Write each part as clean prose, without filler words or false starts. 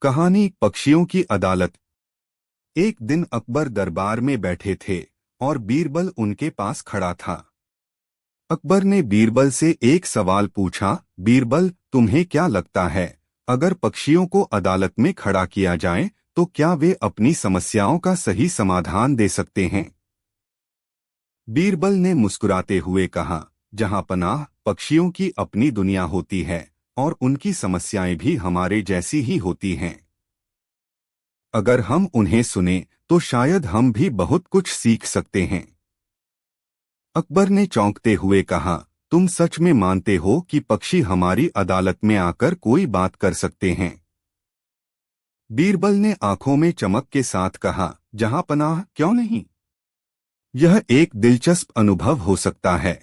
कहानी पक्षियों की अदालत। एक दिन अकबर दरबार में बैठे थे और बीरबल उनके पास खड़ा था। अकबर ने बीरबल से एक सवाल पूछा, बीरबल, तुम्हें क्या लगता है, अगर पक्षियों को अदालत में खड़ा किया जाए तो क्या वे अपनी समस्याओं का सही समाधान दे सकते हैं? बीरबल ने मुस्कुराते हुए कहा, जहां पनाह, पक्षियों की अपनी दुनिया होती है और उनकी समस्याएं भी हमारे जैसी ही होती हैं। अगर हम उन्हें सुने तो शायद हम भी बहुत कुछ सीख सकते हैं। अकबर ने चौंकते हुए कहा, तुम सच में मानते हो कि पक्षी हमारी अदालत में आकर कोई बात कर सकते हैं? बीरबल ने आंखों में चमक के साथ कहा, जहां पनाह, क्यों नहीं? यह एक दिलचस्प अनुभव हो सकता है।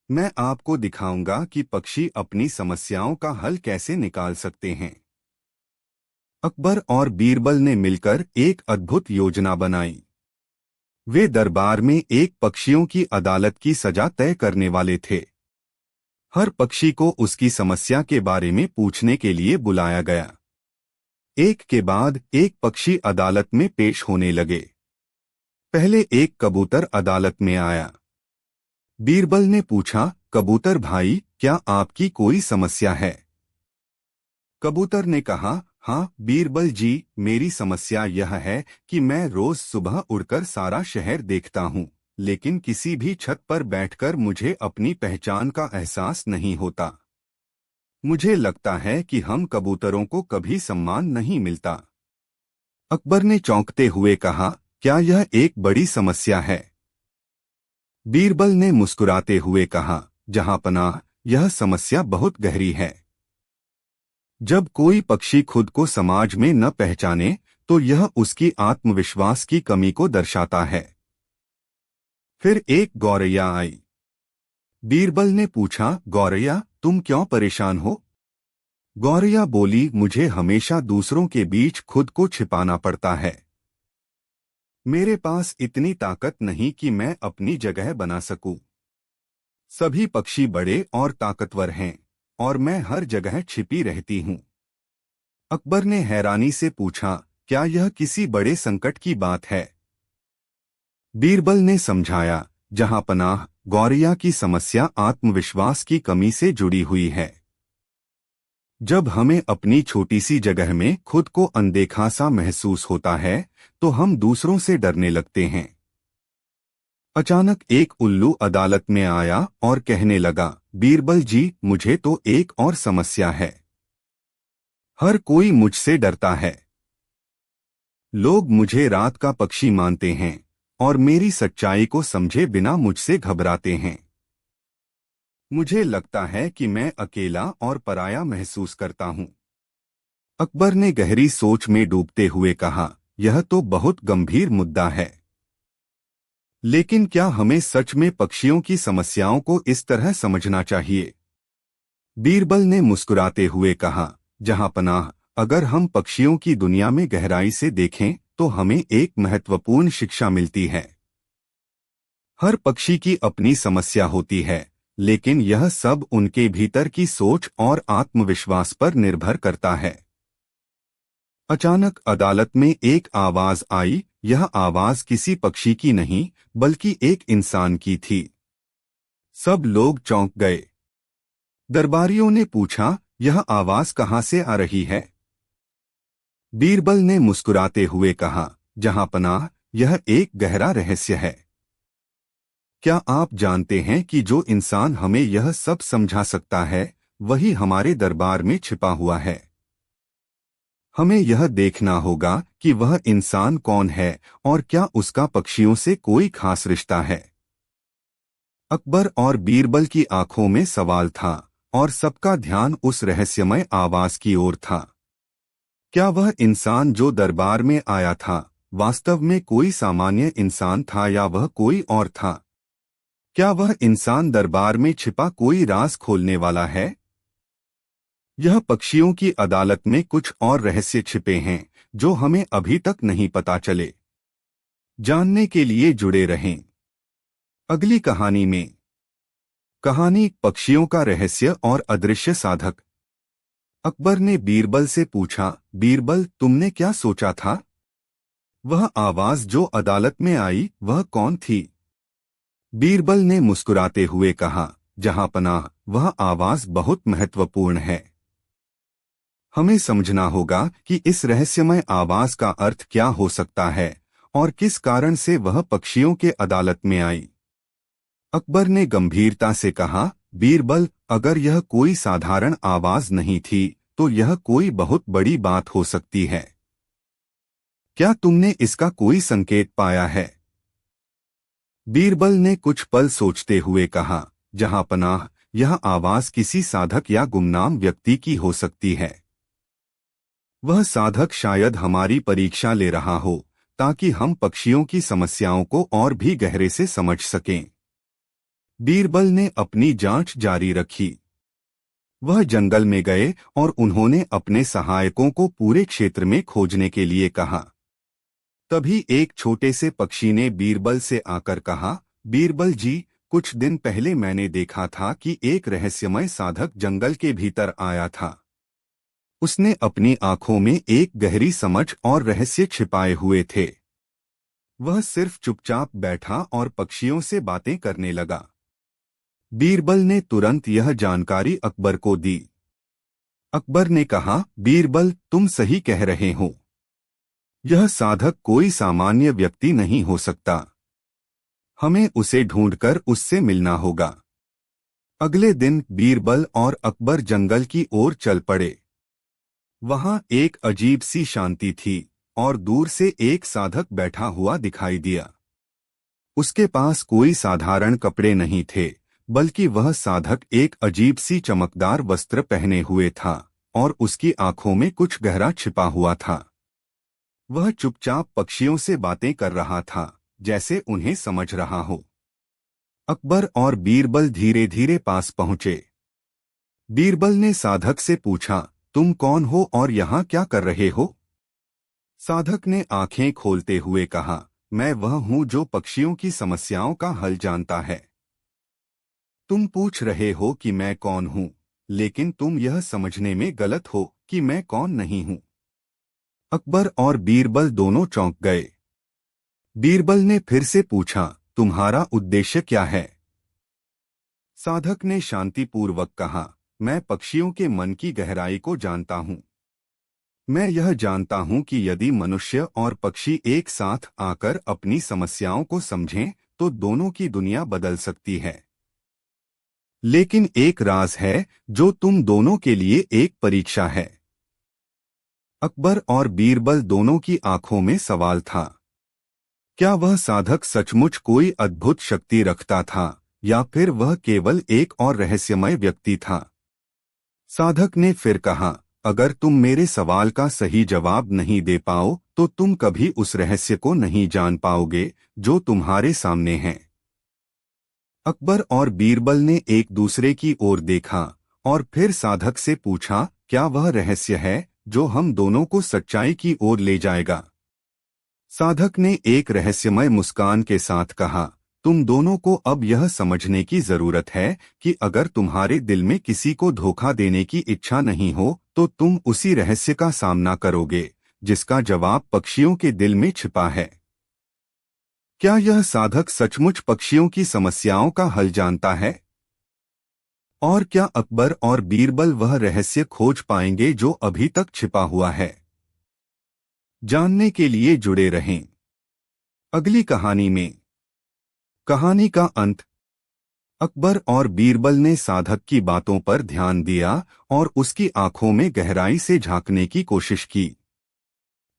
मैं आपको दिखाऊंगा कि पक्षी अपनी समस्याओं का हल कैसे निकाल सकते हैं। अकबर और बीरबल ने मिलकर एक अद्भुत योजना बनाई। वे दरबार में एक पक्षियों की अदालत की सजा तय करने वाले थे। हर पक्षी को उसकी समस्या के बारे में पूछने के लिए बुलाया गया। एक के बाद एक पक्षी अदालत में पेश होने लगे। पहले एक कबूतर अदालत में आया। बीरबल ने पूछा, कबूतर भाई, क्या आपकी कोई समस्या है? कबूतर ने कहा, हाँ बीरबल जी, मेरी समस्या यह है कि मैं रोज सुबह उड़कर सारा शहर देखता हूँ, लेकिन किसी भी छत पर बैठकर मुझे अपनी पहचान का एहसास नहीं होता। मुझे लगता है कि हम कबूतरों को कभी सम्मान नहीं मिलता। अकबर ने चौंकते हुए कहा, क्या यह एक बड़ी समस्या है? बीरबल ने मुस्कुराते हुए कहा, जहां पनाह, यह समस्या बहुत गहरी है। जब कोई पक्षी खुद को समाज में न पहचाने तो यह उसकी आत्मविश्वास की कमी को दर्शाता है। फिर एक गौरैया आई। बीरबल ने पूछा, गौरैया, तुम क्यों परेशान हो? गौरैया बोली, मुझे हमेशा दूसरों के बीच खुद को छिपाना पड़ता है। मेरे पास इतनी ताकत नहीं कि मैं अपनी जगह बना सकूं। सभी पक्षी बड़े और ताकतवर हैं और मैं हर जगह छिपी रहती हूँ। अकबर ने हैरानी से पूछा, क्या यह किसी बड़े संकट की बात है? बीरबल ने समझाया, जहां पनाह, गौरैया की समस्या आत्मविश्वास की कमी से जुड़ी हुई है। जब हमें अपनी छोटी सी जगह में खुद को अनदेखा सा महसूस होता है तो हम दूसरों से डरने लगते हैं। अचानक एक उल्लू अदालत में आया और कहने लगा, बीरबल जी, मुझे तो एक और समस्या है। हर कोई मुझसे डरता है। लोग मुझे रात का पक्षी मानते हैं और मेरी सच्चाई को समझे बिना मुझसे घबराते हैं। मुझे लगता है कि मैं अकेला और पराया महसूस करता हूँ। अकबर ने गहरी सोच में डूबते हुए कहा, यह तो बहुत गंभीर मुद्दा है। लेकिन क्या हमें सच में पक्षियों की समस्याओं को इस तरह समझना चाहिए? बीरबल ने मुस्कुराते हुए कहा, जहां पनाह, अगर हम पक्षियों की दुनिया में गहराई से देखें तो हमें एक महत्वपूर्ण शिक्षा मिलती है। हर पक्षी की अपनी समस्या होती है, लेकिन यह सब उनके भीतर की सोच और आत्मविश्वास पर निर्भर करता है। अचानक अदालत में एक आवाज आई। यह आवाज किसी पक्षी की नहीं बल्कि एक इंसान की थी। सब लोग चौंक गए। दरबारियों ने पूछा, यह आवाज कहां से आ रही है? बीरबल ने मुस्कुराते हुए कहा, जहां पनाह, यह एक गहरा रहस्य है। क्या आप जानते हैं कि जो इंसान हमें यह सब समझा सकता है वही हमारे दरबार में छिपा हुआ है। हमें यह देखना होगा कि वह इंसान कौन है और क्या उसका पक्षियों से कोई खास रिश्ता है। अकबर और बीरबल की आंखों में सवाल था और सबका ध्यान उस रहस्यमय आवाज की ओर था। क्या वह इंसान जो दरबार में आया था वास्तव में कोई सामान्य इंसान था या वह कोई और था? क्या वह इंसान दरबार में छिपा कोई राज खोलने वाला है? यह पक्षियों की अदालत में कुछ और रहस्य छिपे हैं जो हमें अभी तक नहीं पता चले। जानने के लिए जुड़े रहें। अगली कहानी में। कहानी, पक्षियों का रहस्य और अदृश्य साधक। अकबर ने बीरबल से पूछा, बीरबल तुमने क्या सोचा था? वह आवाज जो अदालत में आई वह कौन थी? बीरबल ने मुस्कुराते हुए कहा, जहांपनाह, वह आवाज बहुत महत्वपूर्ण है। हमें समझना होगा कि इस रहस्यमय आवाज का अर्थ क्या हो सकता है और किस कारण से वह पक्षियों के अदालत में आई। अकबर ने गंभीरता से कहा, बीरबल, अगर यह कोई साधारण आवाज नहीं थी तो यह कोई बहुत बड़ी बात हो सकती है। क्या तुमने इसका कोई संकेत पाया है? बीरबल ने कुछ पल सोचते हुए कहा, जहांपनाह, यह आवाज किसी साधक या गुमनाम व्यक्ति की हो सकती है। वह साधक शायद हमारी परीक्षा ले रहा हो ताकि हम पक्षियों की समस्याओं को और भी गहरे से समझ सकें। बीरबल ने अपनी जांच जारी रखी। वह जंगल में गए और उन्होंने अपने सहायकों को पूरे क्षेत्र में खोजने के लिए कहा। तभी एक छोटे से पक्षी ने बीरबल से आकर कहा, बीरबल जी, कुछ दिन पहले मैंने देखा था कि एक रहस्यमय साधक जंगल के भीतर आया था। उसने अपनी आंखों में एक गहरी समझ और रहस्य छिपाए हुए थे। वह सिर्फ चुपचाप बैठा और पक्षियों से बातें करने लगा। बीरबल ने तुरंत यह जानकारी अकबर को दी। अकबर ने कहा, बीरबल, तुम सही कह रहे हो। यह साधक कोई सामान्य व्यक्ति नहीं हो सकता। हमें उसे ढूंढकर उससे मिलना होगा। अगले दिन बीरबल और अकबर जंगल की ओर चल पड़े। वहां एक अजीब सी शांति थी और दूर से एक साधक बैठा हुआ दिखाई दिया। उसके पास कोई साधारण कपड़े नहीं थे, बल्कि वह साधक एक अजीब सी चमकदार वस्त्र पहने हुए था और उसकी आंखों में कुछ गहरा छिपा हुआ था। वह चुपचाप पक्षियों से बातें कर रहा था, जैसे उन्हें समझ रहा हो। अकबर और बीरबल धीरे धीरे पास पहुंचे। बीरबल ने साधक से पूछा, तुम कौन हो और यहाँ क्या कर रहे हो? साधक ने आंखें खोलते हुए कहा, मैं वह हूँ जो पक्षियों की समस्याओं का हल जानता है। तुम पूछ रहे हो कि मैं कौन हूँ, लेकिन तुम यह समझने में गलत हो कि मैं कौन नहीं हूँ। अकबर और बीरबल दोनों चौंक गए। बीरबल ने फिर से पूछा, तुम्हारा उद्देश्य क्या है? साधक ने शांतिपूर्वक कहा, मैं पक्षियों के मन की गहराई को जानता हूँ। मैं यह जानता हूँ कि यदि मनुष्य और पक्षी एक साथ आकर अपनी समस्याओं को समझें तो दोनों की दुनिया बदल सकती है। लेकिन एक राज है जो तुम दोनों के लिए एक परीक्षा है। अकबर और बीरबल दोनों की आंखों में सवाल था। क्या वह साधक सचमुच कोई अद्भुत शक्ति रखता था या फिर वह केवल एक और रहस्यमय व्यक्ति था? साधक ने फिर कहा, अगर तुम मेरे सवाल का सही जवाब नहीं दे पाओ तो तुम कभी उस रहस्य को नहीं जान पाओगे जो तुम्हारे सामने है। अकबर और बीरबल ने एक दूसरे की ओर देखा और फिर साधक से पूछा, क्या वह रहस्य है जो हम दोनों को सच्चाई की ओर ले जाएगा? साधक ने एक रहस्यमय मुस्कान के साथ कहा, तुम दोनों को अब यह समझने की जरूरत है कि अगर तुम्हारे दिल में किसी को धोखा देने की इच्छा नहीं हो तो तुम उसी रहस्य का सामना करोगे जिसका जवाब पक्षियों के दिल में छिपा है। क्या यह साधक सचमुच पक्षियों की समस्याओं का हल जानता है? और क्या अकबर और बीरबल वह रहस्य खोज पाएंगे जो अभी तक छिपा हुआ है? जानने के लिए जुड़े रहें अगली कहानी में। कहानी का अंत। अकबर और बीरबल ने साधक की बातों पर ध्यान दिया और उसकी आंखों में गहराई से झांकने की कोशिश की।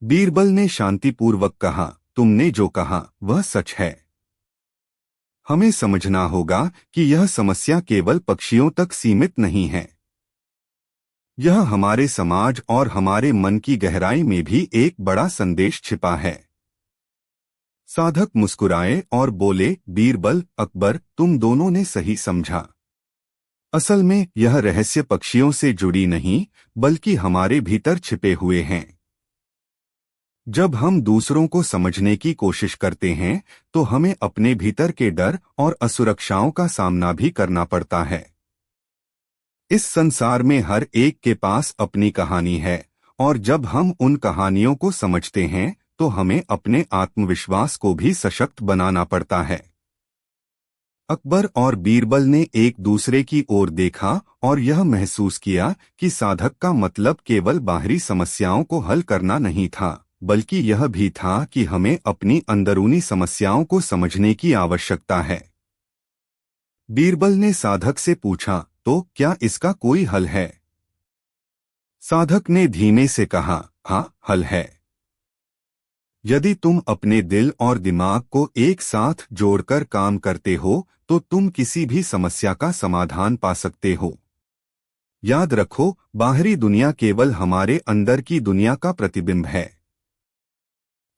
बीरबल ने शांतिपूर्वक कहा, तुमने जो कहा वह सच है। हमें समझना होगा कि यह समस्या केवल पक्षियों तक सीमित नहीं है। यह हमारे समाज और हमारे मन की गहराई में भी एक बड़ा संदेश छिपा है। साधक मुस्कुराए और बोले, बीरबल, अकबर, तुम दोनों ने सही समझा। असल में यह रहस्य पक्षियों से जुड़ी नहीं बल्कि हमारे भीतर छिपे हुए हैं। जब हम दूसरों को समझने की कोशिश करते हैं तो हमें अपने भीतर के डर और असुरक्षाओं का सामना भी करना पड़ता है। इस संसार में हर एक के पास अपनी कहानी है, और जब हम उन कहानियों को समझते हैं तो हमें अपने आत्मविश्वास को भी सशक्त बनाना पड़ता है। अकबर और बीरबल ने एक दूसरे की ओर देखा और यह महसूस किया कि साधक का मतलब केवल बाहरी समस्याओं को हल करना नहीं था, बल्कि यह भी था कि हमें अपनी अंदरूनी समस्याओं को समझने की आवश्यकता है। बीरबल ने साधक से पूछा, तो क्या इसका कोई हल है? साधक ने धीमे से कहा, हाँ, हल है। यदि तुम अपने दिल और दिमाग को एक साथ जोड़कर काम करते हो तो तुम किसी भी समस्या का समाधान पा सकते हो। याद रखो, बाहरी दुनिया केवल हमारे अंदर की दुनिया का प्रतिबिंब है।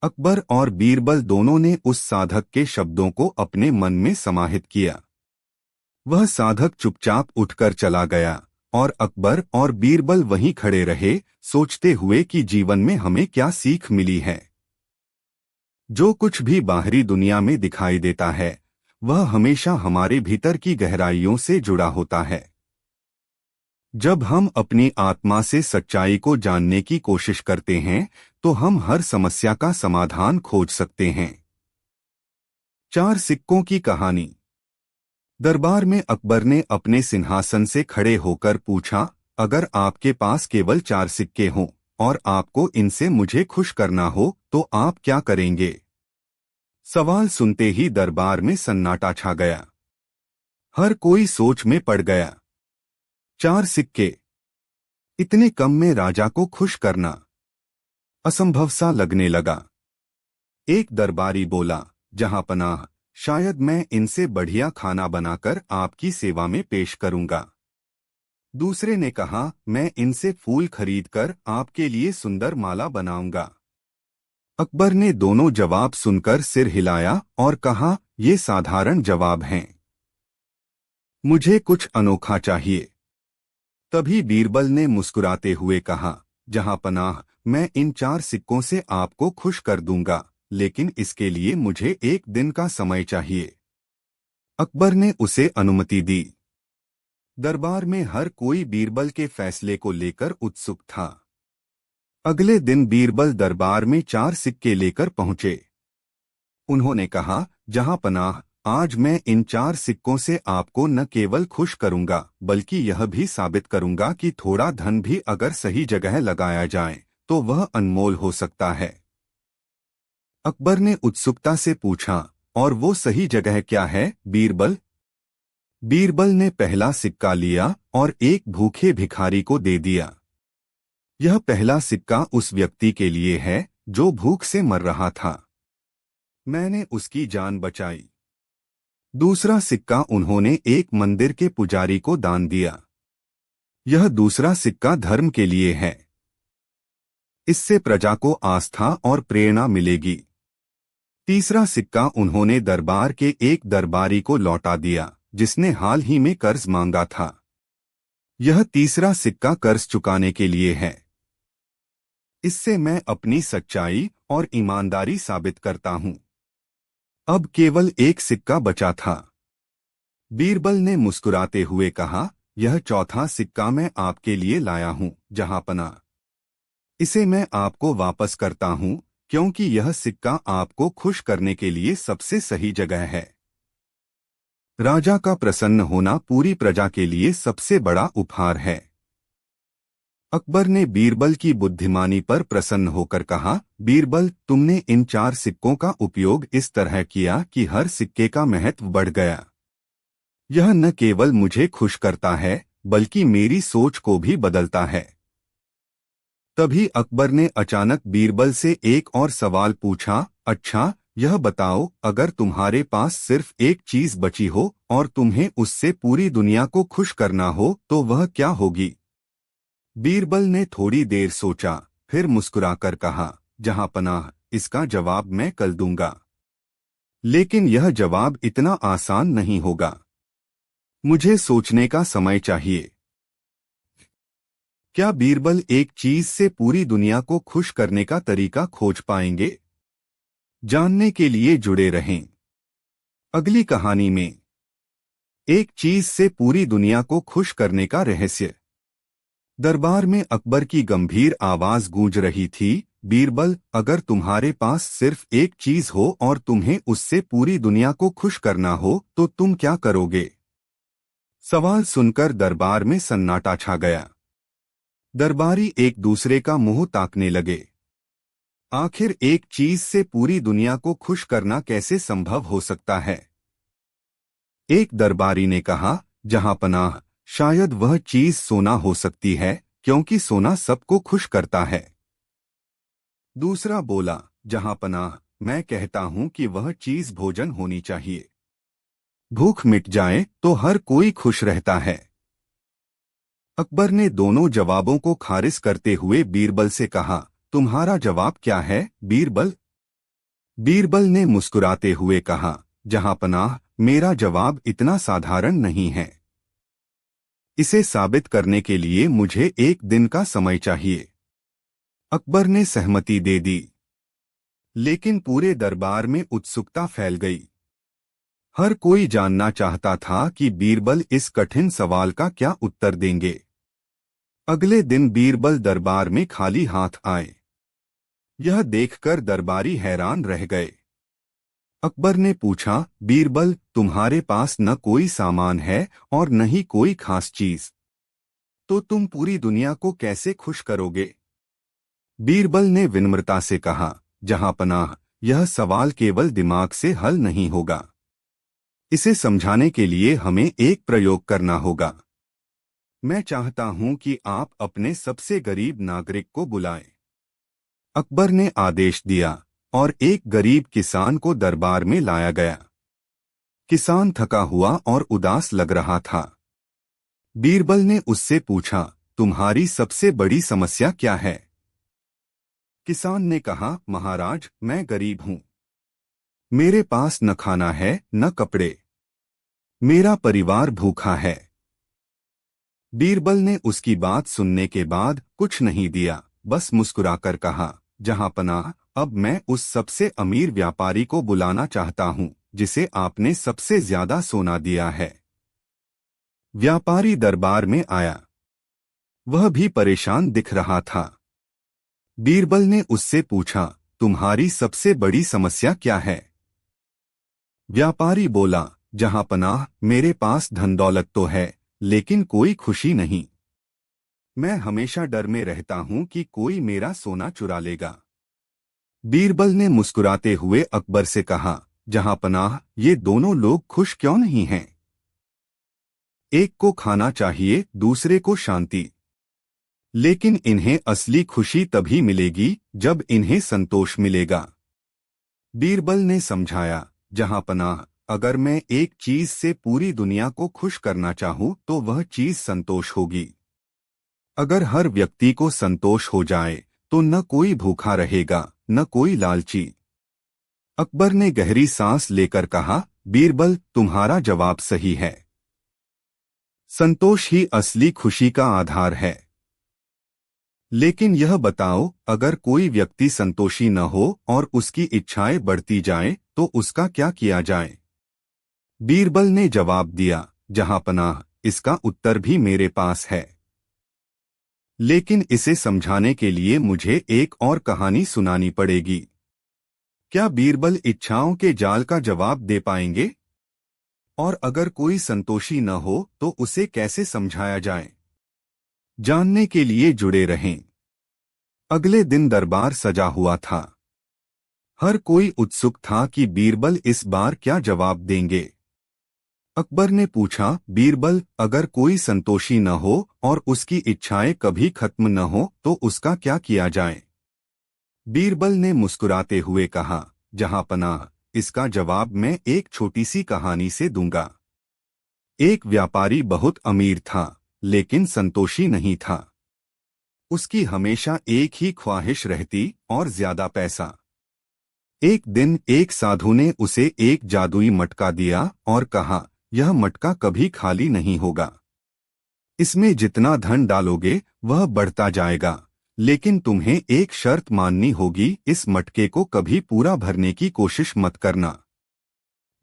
अकबर और बीरबल दोनों ने उस साधक के शब्दों को अपने मन में समाहित किया। वह साधक चुपचाप उठकर चला गया और अकबर और बीरबल वहीं खड़े रहे, सोचते हुए कि जीवन में हमें क्या सीख मिली है। जो कुछ भी बाहरी दुनिया में दिखाई देता है वह हमेशा हमारे भीतर की गहराइयों से जुड़ा होता है। जब हम अपनी आत्मा से सच्चाई को जानने की कोशिश करते हैं तो हम हर समस्या का समाधान खोज सकते हैं। 4 सिक्कों की कहानी। दरबार में अकबर ने अपने सिंहासन से खड़े होकर पूछा, अगर आपके पास केवल 4 सिक्के हों और आपको इनसे मुझे खुश करना हो तो आप क्या करेंगे? सवाल सुनते ही दरबार में सन्नाटा छा गया। हर कोई सोच में पड़ गया। 4 सिक्के, इतने कम में राजा को खुश करना असंभव सा लगने लगा। एक दरबारी बोला, जहांपनाह, शायद मैं इनसे बढ़िया खाना बनाकर आपकी सेवा में पेश करूंगा। दूसरे ने कहा, मैं इनसे फूल खरीदकर आपके लिए सुंदर माला बनाऊंगा। अकबर ने दोनों जवाब सुनकर सिर हिलाया और कहा, ये साधारण जवाब हैं। मुझे कुछ अनोखा चाहिए। तभी बीरबल ने मुस्कुराते हुए कहा, जहांपनाह, मैं इन 4 सिक्कों से आपको खुश कर दूंगा, लेकिन इसके लिए मुझे 1 दिन का समय चाहिए। अकबर ने उसे अनुमति दी। दरबार में हर कोई बीरबल के फैसले को लेकर उत्सुक था। अगले दिन बीरबल दरबार में 4 सिक्के लेकर पहुंचे। उन्होंने कहा, जहांपनाह, आज मैं इन 4 सिक्कों से आपको न केवल खुश करूंगा बल्कि यह भी साबित करूंगा कि थोड़ा धन भी अगर सही जगह लगाया जाए तो वह अनमोल हो सकता है। अकबर ने उत्सुकता से पूछा, और वो सही जगह क्या है, बीरबल? बीरबल ने पहला सिक्का लिया और एक भूखे भिखारी को दे दिया। यह पहला सिक्का उस व्यक्ति के लिए है जो भूख से मर रहा था। मैंने उसकी जान बचाई। दूसरा सिक्का उन्होंने एक मंदिर के पुजारी को दान दिया। यह दूसरा सिक्का धर्म के लिए है। इससे प्रजा को आस्था और प्रेरणा मिलेगी। तीसरा सिक्का उन्होंने दरबार के एक दरबारी को लौटा दिया जिसने हाल ही में कर्ज मांगा था। यह तीसरा सिक्का कर्ज चुकाने के लिए है। इससे मैं अपनी सच्चाई और ईमानदारी साबित करता हूं। अब केवल एक सिक्का बचा था। बीरबल ने मुस्कुराते हुए कहा, यह चौथा सिक्का मैं आपके लिए लाया हूं, जहांपनाह। इसे मैं आपको वापस करता हूं क्योंकि यह सिक्का आपको खुश करने के लिए सबसे सही जगह है। राजा का प्रसन्न होना पूरी प्रजा के लिए सबसे बड़ा उपहार है। अकबर ने बीरबल की बुद्धिमानी पर प्रसन्न होकर कहा, बीरबल, तुमने इन 4 सिक्कों का उपयोग इस तरह किया कि हर सिक्के का महत्व बढ़ गया। यह न केवल मुझे खुश करता है बल्कि मेरी सोच को भी बदलता है। तभी अकबर ने अचानक बीरबल से एक और सवाल पूछा, अच्छा, यह बताओ, अगर तुम्हारे पास सिर्फ एक चीज बची हो और तुम्हें उससे पूरी दुनिया को खुश करना हो तो वह क्या होगी? बीरबल ने थोड़ी देर सोचा, फिर मुस्कुराकर कहा, जहांपनाह, इसका जवाब मैं कल दूंगा। लेकिन यह जवाब इतना आसान नहीं होगा। मुझे सोचने का समय चाहिए। क्या बीरबल एक चीज से पूरी दुनिया को खुश करने का तरीका खोज पाएंगे? जानने के लिए जुड़े रहें। अगली कहानी में एक चीज से पूरी दुनिया को खुश करने का रहस्य। दरबार में अकबर की गंभीर आवाज गूंज रही थी। बीरबल, अगर तुम्हारे पास सिर्फ एक चीज हो और तुम्हें उससे पूरी दुनिया को खुश करना हो तो तुम क्या करोगे? सवाल सुनकर दरबार में सन्नाटा छा गया। दरबारी एक दूसरे का मुंह ताकने लगे। आखिर एक चीज से पूरी दुनिया को खुश करना कैसे संभव हो सकता है? एक दरबारी ने कहा, जहां पनाह, शायद वह चीज सोना हो सकती है, क्योंकि सोना सबको खुश करता है। दूसरा बोला, जहां पनाह, मैं कहता हूं कि वह चीज भोजन होनी चाहिए। भूख मिट जाए तो हर कोई खुश रहता है। अकबर ने दोनों जवाबों को खारिज करते हुए बीरबल से कहा, तुम्हारा जवाब क्या है, बीरबल? बीरबल ने मुस्कुराते हुए कहा, जहां पनाह, मेरा जवाब इतना साधारण नहीं है। इसे साबित करने के लिए मुझे एक दिन का समय चाहिए। अकबर ने सहमति दे दी। लेकिन पूरे दरबार में उत्सुकता फैल गई। हर कोई जानना चाहता था कि बीरबल इस कठिन सवाल का क्या उत्तर देंगे। अगले दिन बीरबल दरबार में खाली हाथ आए। यह देखकर दरबारी हैरान रह गए। अकबर ने पूछा, बीरबल, तुम्हारे पास न कोई सामान है और न ही कोई खास चीज, तो तुम पूरी दुनिया को कैसे खुश करोगे? बीरबल ने विनम्रता से कहा, जहां पनाह, यह सवाल केवल दिमाग से हल नहीं होगा। इसे समझाने के लिए हमें एक प्रयोग करना होगा। मैं चाहता हूं कि आप अपने सबसे गरीब नागरिक को बुलाएं। अकबर ने आदेश दिया और एक गरीब किसान को दरबार में लाया गया। किसान थका हुआ और उदास लग रहा था। बीरबल ने उससे पूछा, तुम्हारी सबसे बड़ी समस्या क्या है? किसान ने कहा, महाराज, मैं गरीब हूं। मेरे पास न खाना है न कपड़े। मेरा परिवार भूखा है। बीरबल ने उसकी बात सुनने के बाद कुछ नहीं दिया, बस मुस्कुराकर कहा, जहां पनाह, अब मैं उस सबसे अमीर व्यापारी को बुलाना चाहता हूं जिसे आपने सबसे ज्यादा सोना दिया है। व्यापारी दरबार में आया। वह भी परेशान दिख रहा था। बीरबल ने उससे पूछा, तुम्हारी सबसे बड़ी समस्या क्या है? व्यापारी बोला, जहां पनाह, मेरे पास धन दौलत तो है, लेकिन कोई खुशी नहीं। मैं हमेशा डर में रहता हूं कि कोई मेरा सोना चुरा लेगा। बीरबल ने मुस्कुराते हुए अकबर से कहा, जहां पनाह, ये दोनों लोग खुश क्यों नहीं हैं? एक को खाना चाहिए, दूसरे को शांति। लेकिन इन्हें असली खुशी तभी मिलेगी जब इन्हें संतोष मिलेगा। बीरबल ने समझाया, जहां पनाह, अगर मैं एक चीज से पूरी दुनिया को खुश करना चाहूं तो वह चीज संतोष होगी। अगर हर व्यक्ति को संतोष हो जाए तो न कोई भूखा रहेगा न कोई लालची। अकबर ने गहरी सांस लेकर कहा, बीरबल, तुम्हारा जवाब सही है। संतोष ही असली खुशी का आधार है। लेकिन यह बताओ, अगर कोई व्यक्ति संतोषी न हो और उसकी इच्छाएं बढ़ती जाएं, तो उसका क्या किया जाए? बीरबल ने जवाब दिया, जहां पनाह, इसका उत्तर भी मेरे पास है। लेकिन इसे समझाने के लिए मुझे एक और कहानी सुनानी पड़ेगी। क्या बीरबल इच्छाओं के जाल का जवाब दे पाएंगे? और अगर कोई संतोषी न हो तो उसे कैसे समझाया जाए? जानने के लिए जुड़े रहें। अगले दिन दरबार सजा हुआ था। हर कोई उत्सुक था कि बीरबल इस बार क्या जवाब देंगे। अकबर ने पूछा, बीरबल, अगर कोई संतोषी न हो और उसकी इच्छाएं कभी खत्म न हो तो उसका क्या किया जाए? बीरबल ने मुस्कुराते हुए कहा, जहां पनाह, इसका जवाब मैं एक छोटी सी कहानी से दूंगा। एक व्यापारी बहुत अमीर था, लेकिन संतोषी नहीं था। उसकी हमेशा एक ही ख्वाहिश रहती, और ज्यादा पैसा। एक दिन एक साधु ने उसे एक जादुई मटका दिया और कहा, यह मटका कभी खाली नहीं होगा। इसमें जितना धन डालोगे वह बढ़ता जाएगा, लेकिन तुम्हें एक शर्त माननी होगी, इस मटके को कभी पूरा भरने की कोशिश मत करना।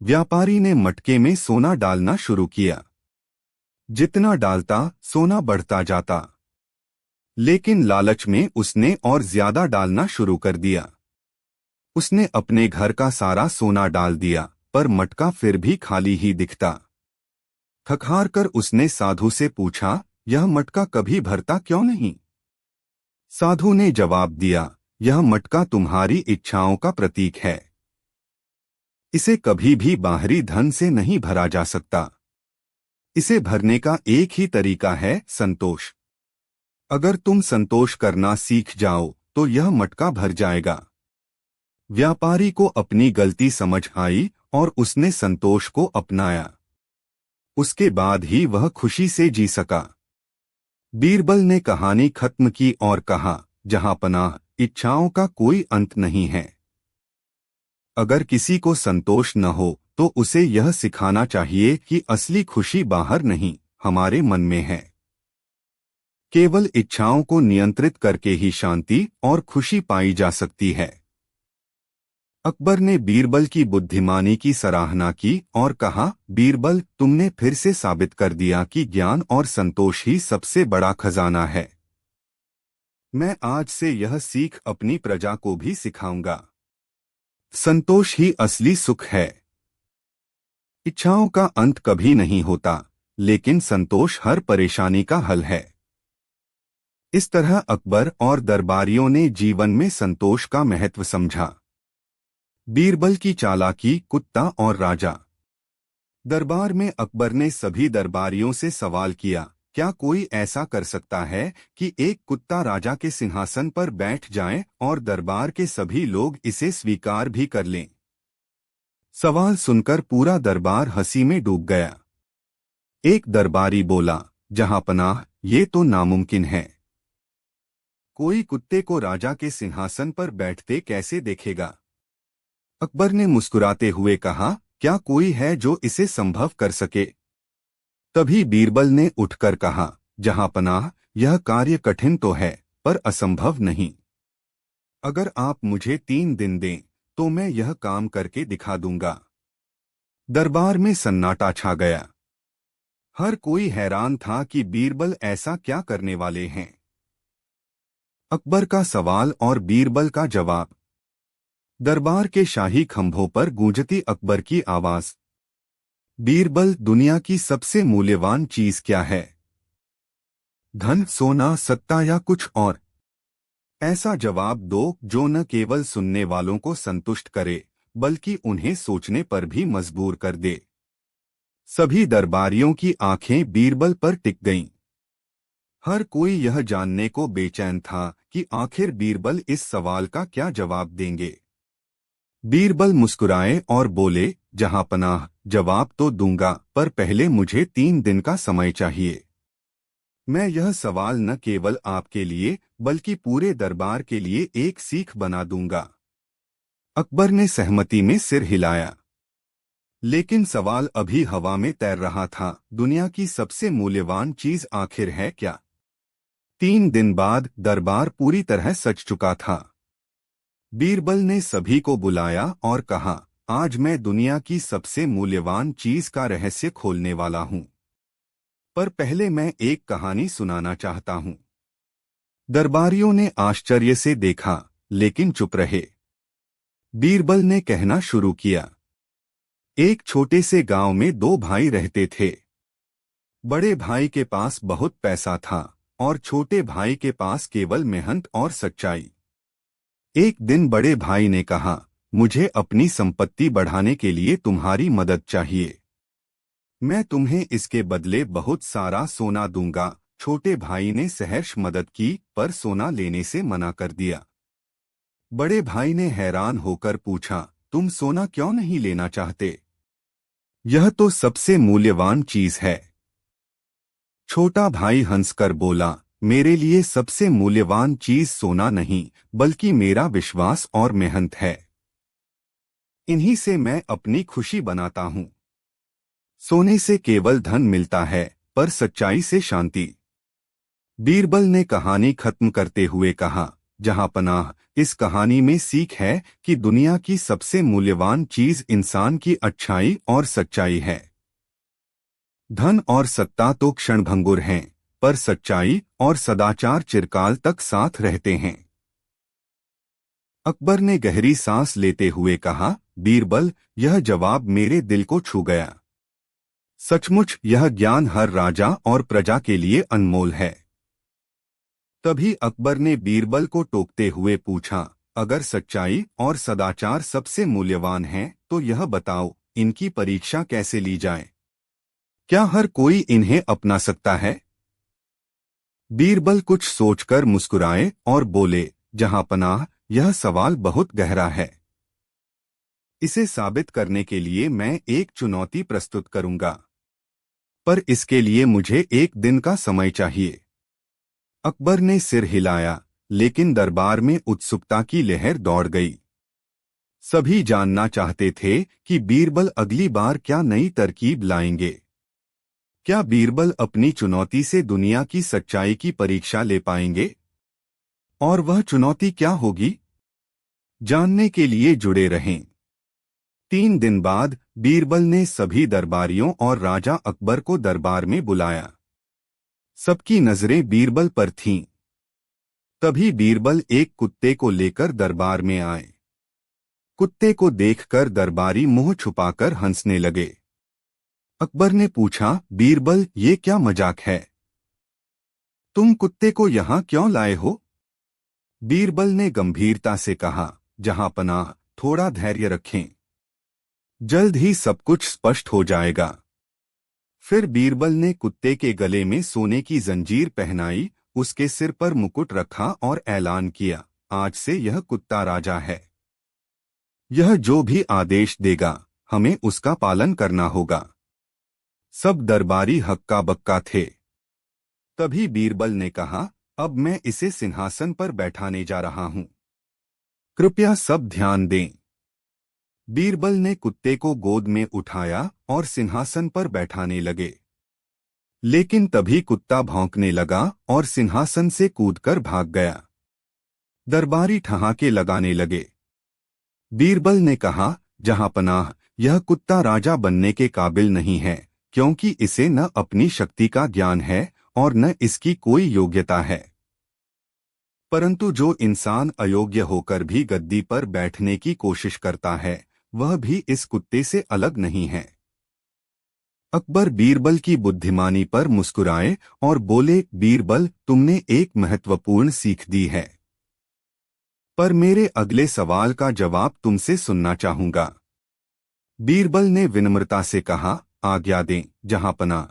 व्यापारी ने मटके में सोना डालना शुरू किया। जितना डालता सोना बढ़ता जाता, लेकिन लालच में उसने और ज्यादा डालना शुरू कर दिया। उसने अपने घर का सारा सोना डाल दिया, पर मटका फिर भी खाली ही दिखता। थक-हार कर उसने साधु से पूछा, यह मटका कभी भरता क्यों नहीं? साधु ने जवाब दिया, यह मटका तुम्हारी इच्छाओं का प्रतीक है। इसे कभी भी बाहरी धन से नहीं भरा जा सकता। इसे भरने का एक ही तरीका है, संतोष। अगर तुम संतोष करना सीख जाओ तो यह मटका भर जाएगा। व्यापारी को अपनी गलती समझ आई और उसने संतोष को अपनाया। उसके बाद ही वह खुशी से जी सका। बीरबल ने कहानी खत्म की और कहा, जहां पनाह इच्छाओं का कोई अंत नहीं है। अगर किसी को संतोष न हो तो उसे यह सिखाना चाहिए कि असली खुशी बाहर नहीं, हमारे मन में है। केवल इच्छाओं को नियंत्रित करके ही शांति और खुशी पाई जा सकती है। अकबर ने बीरबल की बुद्धिमानी की सराहना की और कहा, बीरबल, तुमने फिर से साबित कर दिया कि ज्ञान और संतोष ही सबसे बड़ा खजाना है। मैं आज से यह सीख अपनी प्रजा को भी सिखाऊंगा। संतोष ही असली सुख है। इच्छाओं का अंत कभी नहीं होता, लेकिन संतोष हर परेशानी का हल है। इस तरह अकबर और दरबारियों ने जीवन में संतोष का महत्व समझा। बीरबल की चालाकी, कुत्ता और राजा। दरबार में अकबर ने सभी दरबारियों से सवाल किया, क्या कोई ऐसा कर सकता है कि एक कुत्ता राजा के सिंहासन पर बैठ जाए और दरबार के सभी लोग इसे स्वीकार भी कर लें? सवाल सुनकर पूरा दरबार हंसी में डूब गया। एक दरबारी बोला, जहांपनाह, ये तो नामुमकिन है। कोई कुत्ते को राजा के सिंहासन पर बैठते कैसे देखेगा? अकबर ने मुस्कुराते हुए कहा, क्या कोई है जो इसे संभव कर सके? तभी बीरबल ने उठकर कहा, जहांपनाह, यह कार्य कठिन तो है, पर असंभव नहीं। अगर आप मुझे 3 दिन दें तो मैं यह काम करके दिखा दूंगा। दरबार में सन्नाटा छा गया। हर कोई हैरान था कि बीरबल ऐसा क्या करने वाले हैं। अकबर का सवाल और बीरबल का जवाब। दरबार के शाही खंभों पर गूंजती अकबर की आवाज, बीरबल, दुनिया की सबसे मूल्यवान चीज क्या है? धन, सोना, सत्ता या कुछ और? ऐसा जवाब दो जो न केवल सुनने वालों को संतुष्ट करे, बल्कि उन्हें सोचने पर भी मजबूर कर दे। सभी दरबारियों की आंखें बीरबल पर टिक गईं। हर कोई यह जानने को बेचैन था कि आखिर बीरबल इस सवाल का क्या जवाब देंगे। बीरबल मुस्कुराए और बोले, जहांपनाह, जवाब तो दूंगा, पर पहले मुझे 3 दिन का समय चाहिए। मैं यह सवाल न केवल आपके लिए बल्कि पूरे दरबार के लिए एक सीख बना दूंगा। अकबर ने सहमति में सिर हिलाया। लेकिन सवाल अभी हवा में तैर रहा था, दुनिया की सबसे मूल्यवान चीज आखिर है क्या? 3 दिन बाद दरबार पूरी तरह सज चुका था। बीरबल ने सभी को बुलाया और कहा, आज मैं दुनिया की सबसे मूल्यवान चीज का रहस्य खोलने वाला हूं। पर पहले मैं एक कहानी सुनाना चाहता हूं। दरबारियों ने आश्चर्य से देखा, लेकिन चुप रहे। बीरबल ने कहना शुरू किया। एक छोटे से गांव में 2 भाई रहते थे। बड़े भाई के पास बहुत पैसा था और छोटे भाई के पास केवल मेहनत और सच्चाई। एक दिन बड़े भाई ने कहा, मुझे अपनी संपत्ति बढ़ाने के लिए तुम्हारी मदद चाहिए। मैं तुम्हें इसके बदले बहुत सारा सोना दूंगा। छोटे भाई ने सहर्ष मदद की, पर सोना लेने से मना कर दिया। बड़े भाई ने हैरान होकर पूछा, तुम सोना क्यों नहीं लेना चाहते? यह तो सबसे मूल्यवान चीज है। छोटा भाई हंसकर बोला, मेरे लिए सबसे मूल्यवान चीज सोना नहीं, बल्कि मेरा विश्वास और मेहनत है। इन्हीं से मैं अपनी खुशी बनाता हूं। सोने से केवल धन मिलता है, पर सच्चाई से शांति। बीरबल ने कहानी खत्म करते हुए कहा, जहां पनाह, इस कहानी में सीख है कि दुनिया की सबसे मूल्यवान चीज इंसान की अच्छाई और सच्चाई है। धन और सत्ता तो क्षणभंगुर हैं, पर सच्चाई और सदाचार चिरकाल तक साथ रहते हैं। अकबर ने गहरी सांस लेते हुए कहा, बीरबल, यह जवाब मेरे दिल को छू गया। सचमुच यह ज्ञान हर राजा और प्रजा के लिए अनमोल है। तभी अकबर ने बीरबल को टोकते हुए पूछा, अगर सच्चाई और सदाचार सबसे मूल्यवान हैं, तो यह बताओ, इनकी परीक्षा कैसे ली जाए? क्या हर कोई इन्हें अपना सकता है? बीरबल कुछ सोचकर मुस्कुराए और बोले, जहांपनाह, यह सवाल बहुत गहरा है। इसे साबित करने के लिए मैं एक चुनौती प्रस्तुत करूंगा, पर इसके लिए मुझे एक दिन का समय चाहिए। अकबर ने सिर हिलाया, लेकिन दरबार में उत्सुकता की लहर दौड़ गई। सभी जानना चाहते थे कि बीरबल अगली बार क्या नई तरकीब लाएंगे। क्या बीरबल अपनी चुनौती से दुनिया की सच्चाई की परीक्षा ले पाएंगे? और वह चुनौती क्या होगी? जानने के लिए जुड़े रहें। 3 दिन बाद बीरबल ने सभी दरबारियों और राजा अकबर को दरबार में बुलाया। सबकी नजरें बीरबल पर थीं। तभी बीरबल एक कुत्ते को लेकर दरबार में आए। कुत्ते को देखकर दरबारी मुंह छुपाकर हंसने लगे। अकबर ने पूछा, बीरबल, ये क्या मजाक है? तुम कुत्ते को यहाँ क्यों लाए हो? बीरबल ने गंभीरता से कहा, जहांपनाह, थोड़ा धैर्य रखें। जल्द ही सब कुछ स्पष्ट हो जाएगा। फिर बीरबल ने कुत्ते के गले में सोने की जंजीर पहनाई, उसके सिर पर मुकुट रखा और ऐलान किया, आज से यह कुत्ता राजा है। यह जो भी आदेश देगा, हमें उसका पालन करना होगा। सब दरबारी हक्का बक्का थे। तभी बीरबल ने कहा, अब मैं इसे सिंहासन पर बैठाने जा रहा हूं। कृपया सब ध्यान दें। बीरबल ने कुत्ते को गोद में उठाया और सिंहासन पर बैठाने लगे। लेकिन तभी कुत्ता भौंकने लगा और सिंहासन से कूदकर भाग गया। दरबारी ठहाके लगाने लगे। बीरबल ने कहा, जहांपनाह, यह कुत्ता राजा बनने के काबिल नहीं है, क्योंकि इसे न अपनी शक्ति का ज्ञान है और न इसकी कोई योग्यता है। परंतु जो इंसान अयोग्य होकर भी गद्दी पर बैठने की कोशिश करता है, वह भी इस कुत्ते से अलग नहीं है। अकबर बीरबल की बुद्धिमानी पर मुस्कुराए और बोले, बीरबल, तुमने एक महत्वपूर्ण सीख दी है। पर मेरे अगले सवाल का जवाब तुमसे सुनना चाहूंगा। बीरबल ने विनम्रता से कहा, आज्ञा दें, जहांपनाह।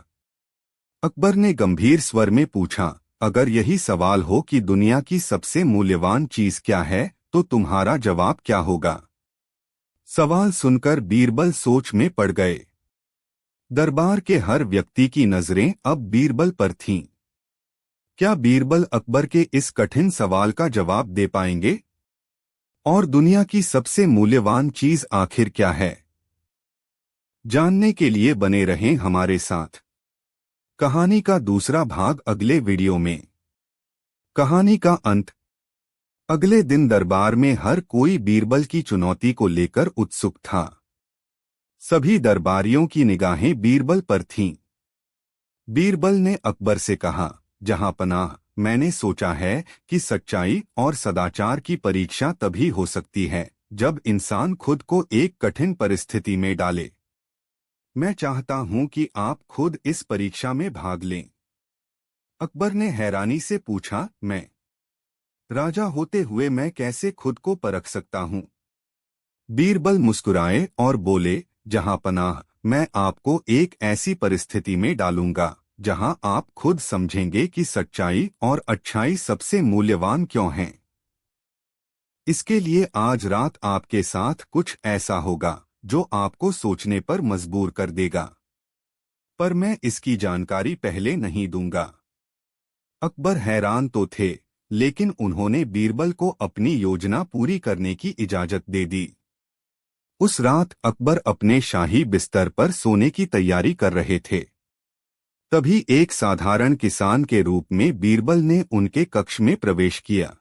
अकबर ने गंभीर स्वर में पूछा, अगर यही सवाल हो कि दुनिया की सबसे मूल्यवान चीज क्या है, तो तुम्हारा जवाब क्या होगा? सवाल सुनकर बीरबल सोच में पड़ गए। दरबार के हर व्यक्ति की नजरें अब बीरबल पर थीं। क्या बीरबल अकबर के इस कठिन सवाल का जवाब दे पाएंगे? और दुनिया की सबसे मूल्यवान चीज आखिर क्या है? जानने के लिए बने रहें हमारे साथ। कहानी का दूसरा भाग अगले वीडियो में। कहानी का अंत। अगले दिन दरबार में हर कोई बीरबल की चुनौती को लेकर उत्सुक था। सभी दरबारियों की निगाहें बीरबल पर थीं। बीरबल ने अकबर से कहा, जहांपनाह, मैंने सोचा है कि सच्चाई और सदाचार की परीक्षा तभी हो सकती है जब इंसान खुद को एक कठिन परिस्थिति में डाले। मैं चाहता हूं कि आप खुद इस परीक्षा में भाग लें। अकबर ने हैरानी से पूछा, मैं राजा होते हुए मैं कैसे खुद को परख सकता हूं? बीरबल मुस्कुराए और बोले, जहांपनाह, मैं आपको एक ऐसी परिस्थिति में डालूंगा जहां आप खुद समझेंगे कि सच्चाई और अच्छाई सबसे मूल्यवान क्यों हैं। इसके लिए आज रात आपके साथ कुछ ऐसा होगा जो आपको सोचने पर मजबूर कर देगा, पर मैं इसकी जानकारी पहले नहीं दूंगा। अकबर हैरान तो थे, लेकिन उन्होंने बीरबल को अपनी योजना पूरी करने की इजाजत दे दी। उस रात अकबर अपने शाही बिस्तर पर सोने की तैयारी कर रहे थे। तभी एक साधारण किसान के रूप में बीरबल ने उनके कक्ष में प्रवेश किया।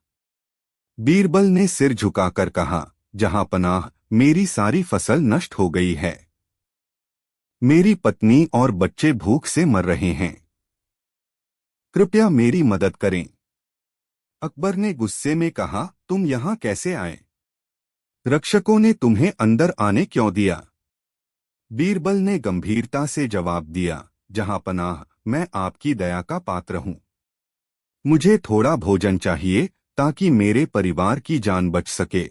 बीरबल ने सिर झुकाकर कहा, जहां पनाह, मेरी सारी फसल नष्ट हो गई है। मेरी पत्नी और बच्चे भूख से मर रहे हैं। कृपया मेरी मदद करें। अकबर ने गुस्से में कहा, तुम यहां कैसे आए? रक्षकों ने तुम्हें अंदर आने क्यों दिया? बीरबल ने गंभीरता से जवाब दिया, जहां पनाह, मैं आपकी दया का पात्र हूं। मुझे थोड़ा भोजन चाहिए ताकि मेरे परिवार की जान बच सके।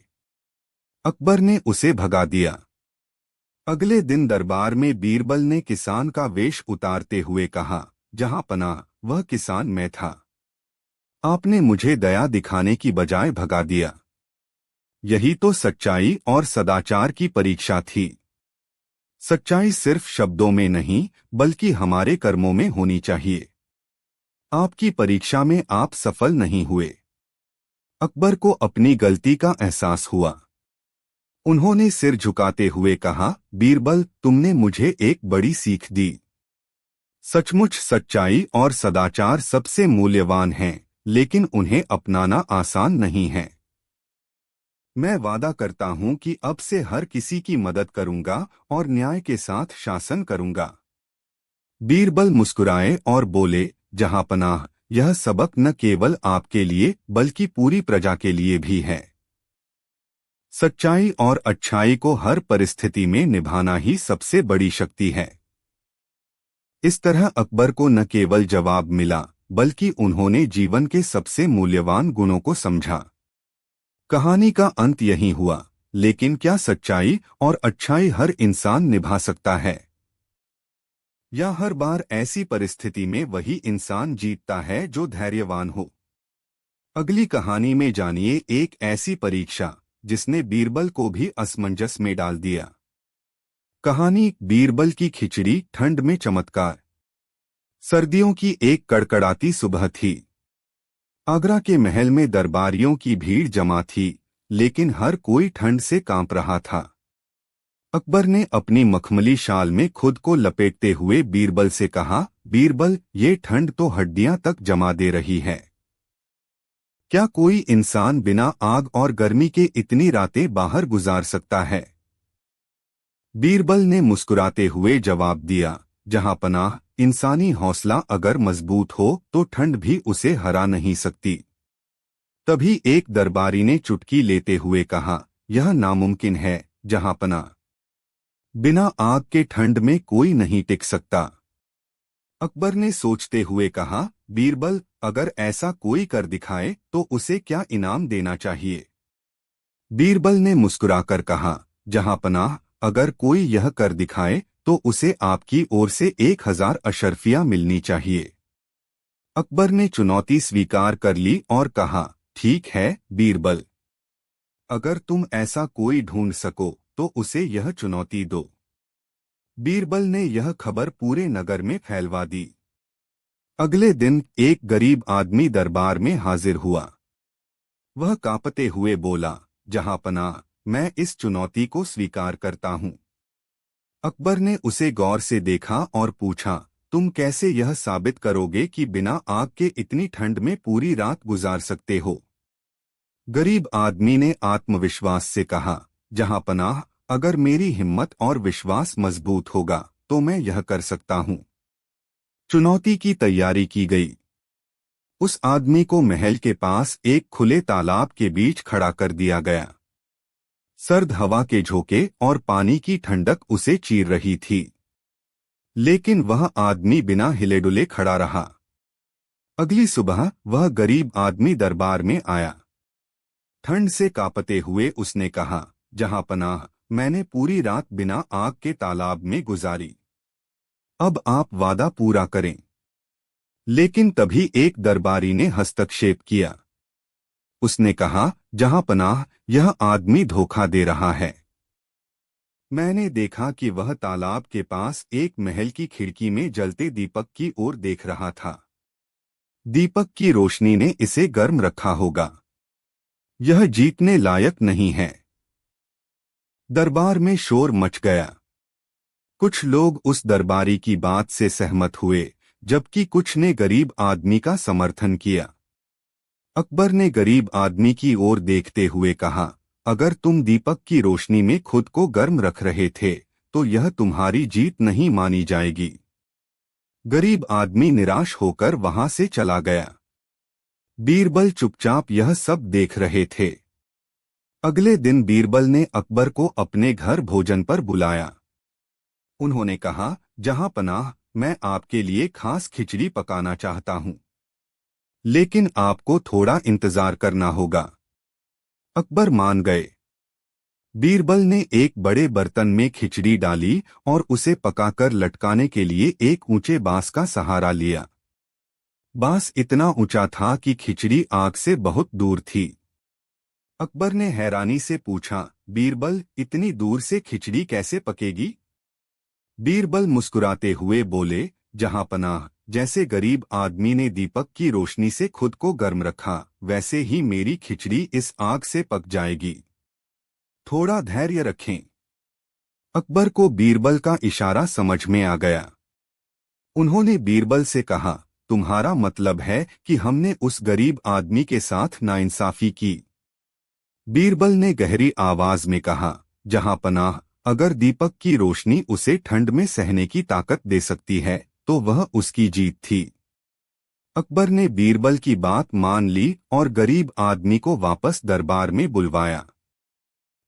अकबर ने उसे भगा दिया। अगले दिन दरबार में बीरबल ने किसान का वेश उतारते हुए कहा, जहां पनाह, वह किसान मैं था। आपने मुझे दया दिखाने की बजाय भगा दिया। यही तो सच्चाई और सदाचार की परीक्षा थी। सच्चाई सिर्फ शब्दों में नहीं, बल्कि हमारे कर्मों में होनी चाहिए। आपकी परीक्षा में आप सफल नहीं हुए। अकबर को अपनी गलती का एहसास हुआ। उन्होंने सिर झुकाते हुए कहा, बीरबल, तुमने मुझे एक बड़ी सीख दी। सचमुच सच्चाई और सदाचार सबसे मूल्यवान हैं, लेकिन उन्हें अपनाना आसान नहीं है। मैं वादा करता हूं कि अब से हर किसी की मदद करूंगा और न्याय के साथ शासन करूंगा। बीरबल मुस्कुराए और बोले, जहां पनाह, यह सबक न केवल आपके लिए बल्कि पूरी प्रजा के लिए भी है। सच्चाई और अच्छाई को हर परिस्थिति में निभाना ही सबसे बड़ी शक्ति है। इस तरह अकबर को न केवल जवाब मिला, बल्कि उन्होंने जीवन के सबसे मूल्यवान गुणों को समझा। कहानी का अंत यही हुआ, लेकिन क्या सच्चाई और अच्छाई हर इंसान निभा सकता है? या हर बार ऐसी परिस्थिति में वही इंसान जीतता है जो धैर्यवान हो? अगली कहानी में जानिए एक ऐसी परीक्षा जिसने बीरबल को भी असमंजस में डाल दिया। कहानी, बीरबल की खिचड़ी ठंड में चमत्कार। सर्दियों की एक कड़कड़ाती सुबह थी। आगरा के महल में दरबारियों की भीड़ जमा थी, लेकिन हर कोई ठंड से कांप रहा था। अकबर ने अपनी मखमली शाल में खुद को लपेटते हुए बीरबल से कहा, बीरबल, ये ठंड तो हड्डियां तक जमा दे रही है। क्या कोई इंसान बिना आग और गर्मी के इतनी रातें बाहर गुजार सकता है? बीरबल ने मुस्कुराते हुए जवाब दिया, जहां पनाह, इंसानी हौसला अगर मजबूत हो तो ठंड भी उसे हरा नहीं सकती। तभी एक दरबारी ने चुटकी लेते हुए कहा, यह नामुमकिन है, जहां पनाह। बिना आग के ठंड में कोई नहीं टिक सकता। अकबर ने सोचते हुए कहा, बीरबल, अगर ऐसा कोई कर दिखाए तो उसे क्या इनाम देना चाहिए? बीरबल ने मुस्कुराकर कहा, जहां पनाह, अगर कोई यह कर दिखाए तो उसे आपकी ओर से 1000 अशर्फियां मिलनी चाहिए। अकबर ने चुनौती स्वीकार कर ली और कहा, ठीक है बीरबल, अगर तुम ऐसा कोई ढूंढ सको तो उसे यह चुनौती दो। बीरबल ने यह खबर पूरे नगर में फैलवा दी। अगले दिन एक गरीब आदमी दरबार में हाजिर हुआ। वह कांपते हुए बोला, जहां पनाह, मैं इस चुनौती को स्वीकार करता हूं। अकबर ने उसे गौर से देखा और पूछा, तुम कैसे यह साबित करोगे कि बिना आग के इतनी ठंड में पूरी रात गुजार सकते हो? गरीब आदमी ने आत्मविश्वास से कहा, जहां पनाह, अगर मेरी हिम्मत और विश्वास मजबूत होगा तो मैं यह कर सकता हूं। चुनौती की तैयारी की गई। उस आदमी को महल के पास एक खुले तालाब के बीच खड़ा कर दिया गया। सर्द हवा के झोंके और पानी की ठंडक उसे चीर रही थी, लेकिन वह आदमी बिना हिले डुले खड़ा रहा। अगली सुबह वह गरीब आदमी दरबार में आया। ठंड से कांपते हुए उसने कहा, जहां पनाह, मैंने पूरी रात बिना आग के तालाब में गुजारी। अब आप वादा पूरा करें। लेकिन तभी एक दरबारी ने हस्तक्षेप किया। उसने कहा, जहां पनाह, यह आदमी धोखा दे रहा है। मैंने देखा कि वह तालाब के पास एक महल की खिड़की में जलते दीपक की ओर देख रहा था। दीपक की रोशनी ने इसे गर्म रखा होगा। यह जीतने लायक नहीं है। दरबार में शोर मच गया। कुछ लोग उस दरबारी की बात से सहमत हुए, जबकि कुछ ने गरीब आदमी का समर्थन किया। अकबर ने गरीब आदमी की ओर देखते हुए कहा, अगर तुम दीपक की रोशनी में खुद को गर्म रख रहे थे तो यह तुम्हारी जीत नहीं मानी जाएगी। गरीब आदमी निराश होकर वहां से चला गया। बीरबल चुपचाप यह सब देख रहे थे। अगले दिन बीरबल ने अकबर को अपने घर भोजन पर बुलाया। उन्होंने कहा, जहां पनाह, मैं आपके लिए खास खिचड़ी पकाना चाहता हूं, लेकिन आपको थोड़ा इंतजार करना होगा। अकबर मान गए। बीरबल ने एक बड़े बर्तन में खिचड़ी डाली और उसे पकाकर लटकाने के लिए एक ऊंचे बांस का सहारा लिया। बांस इतना ऊंचा था कि खिचड़ी आग से बहुत दूर थी। अकबर ने हैरानी से पूछा, बीरबल, इतनी दूर से खिचड़ी कैसे पकेगी? बीरबल मुस्कुराते हुए बोले, जहां पनाह, जैसे गरीब आदमी ने दीपक की रोशनी से खुद को गर्म रखा, वैसे ही मेरी खिचड़ी इस आग से पक जाएगी। थोड़ा धैर्य रखें। अकबर को बीरबल का इशारा समझ में आ गया। उन्होंने बीरबल से कहा, तुम्हारा मतलब है कि हमने उस गरीब आदमी के साथ नाइंसाफी की? बीरबल ने गहरी आवाज में कहा, जहां पनाह, अगर दीपक की रोशनी उसे ठंड में सहने की ताकत दे सकती है तो वह उसकी जीत थी। अकबर ने बीरबल की बात मान ली और गरीब आदमी को वापस दरबार में बुलवाया।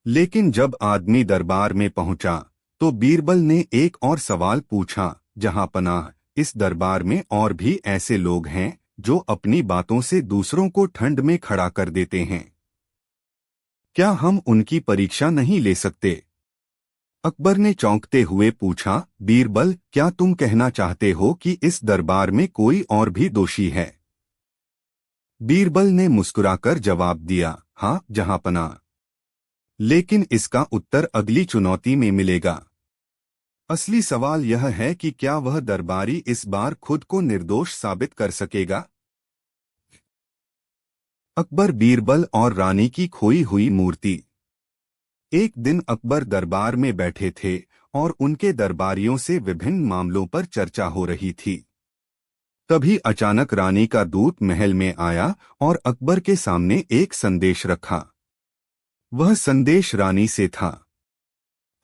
लेकिन जब आदमी दरबार में पहुंचा तो बीरबल ने एक और सवाल पूछा, जहां पनाह, इस दरबार में और भी ऐसे लोग हैं जो अपनी बातों से दूसरों को ठंड में खड़ा कर देते हैं। क्या हम उनकी परीक्षा नहीं ले सकते? अकबर ने चौंकते हुए पूछा, बीरबल, क्या तुम कहना चाहते हो कि इस दरबार में कोई और भी दोषी है? बीरबल ने मुस्कुराकर जवाब दिया, हाँ जहांपनाह, लेकिन इसका उत्तर अगली चुनौती में मिलेगा। असली सवाल यह है कि क्या वह दरबारी इस बार खुद को निर्दोष साबित कर सकेगा? अकबर, बीरबल और रानी की खोई हुई मूर्ति। एक दिन अकबर दरबार में बैठे थे और उनके दरबारियों से विभिन्न मामलों पर चर्चा हो रही थी। तभी अचानक रानी का दूत महल में आया और अकबर के सामने एक संदेश रखा। वह संदेश रानी से था।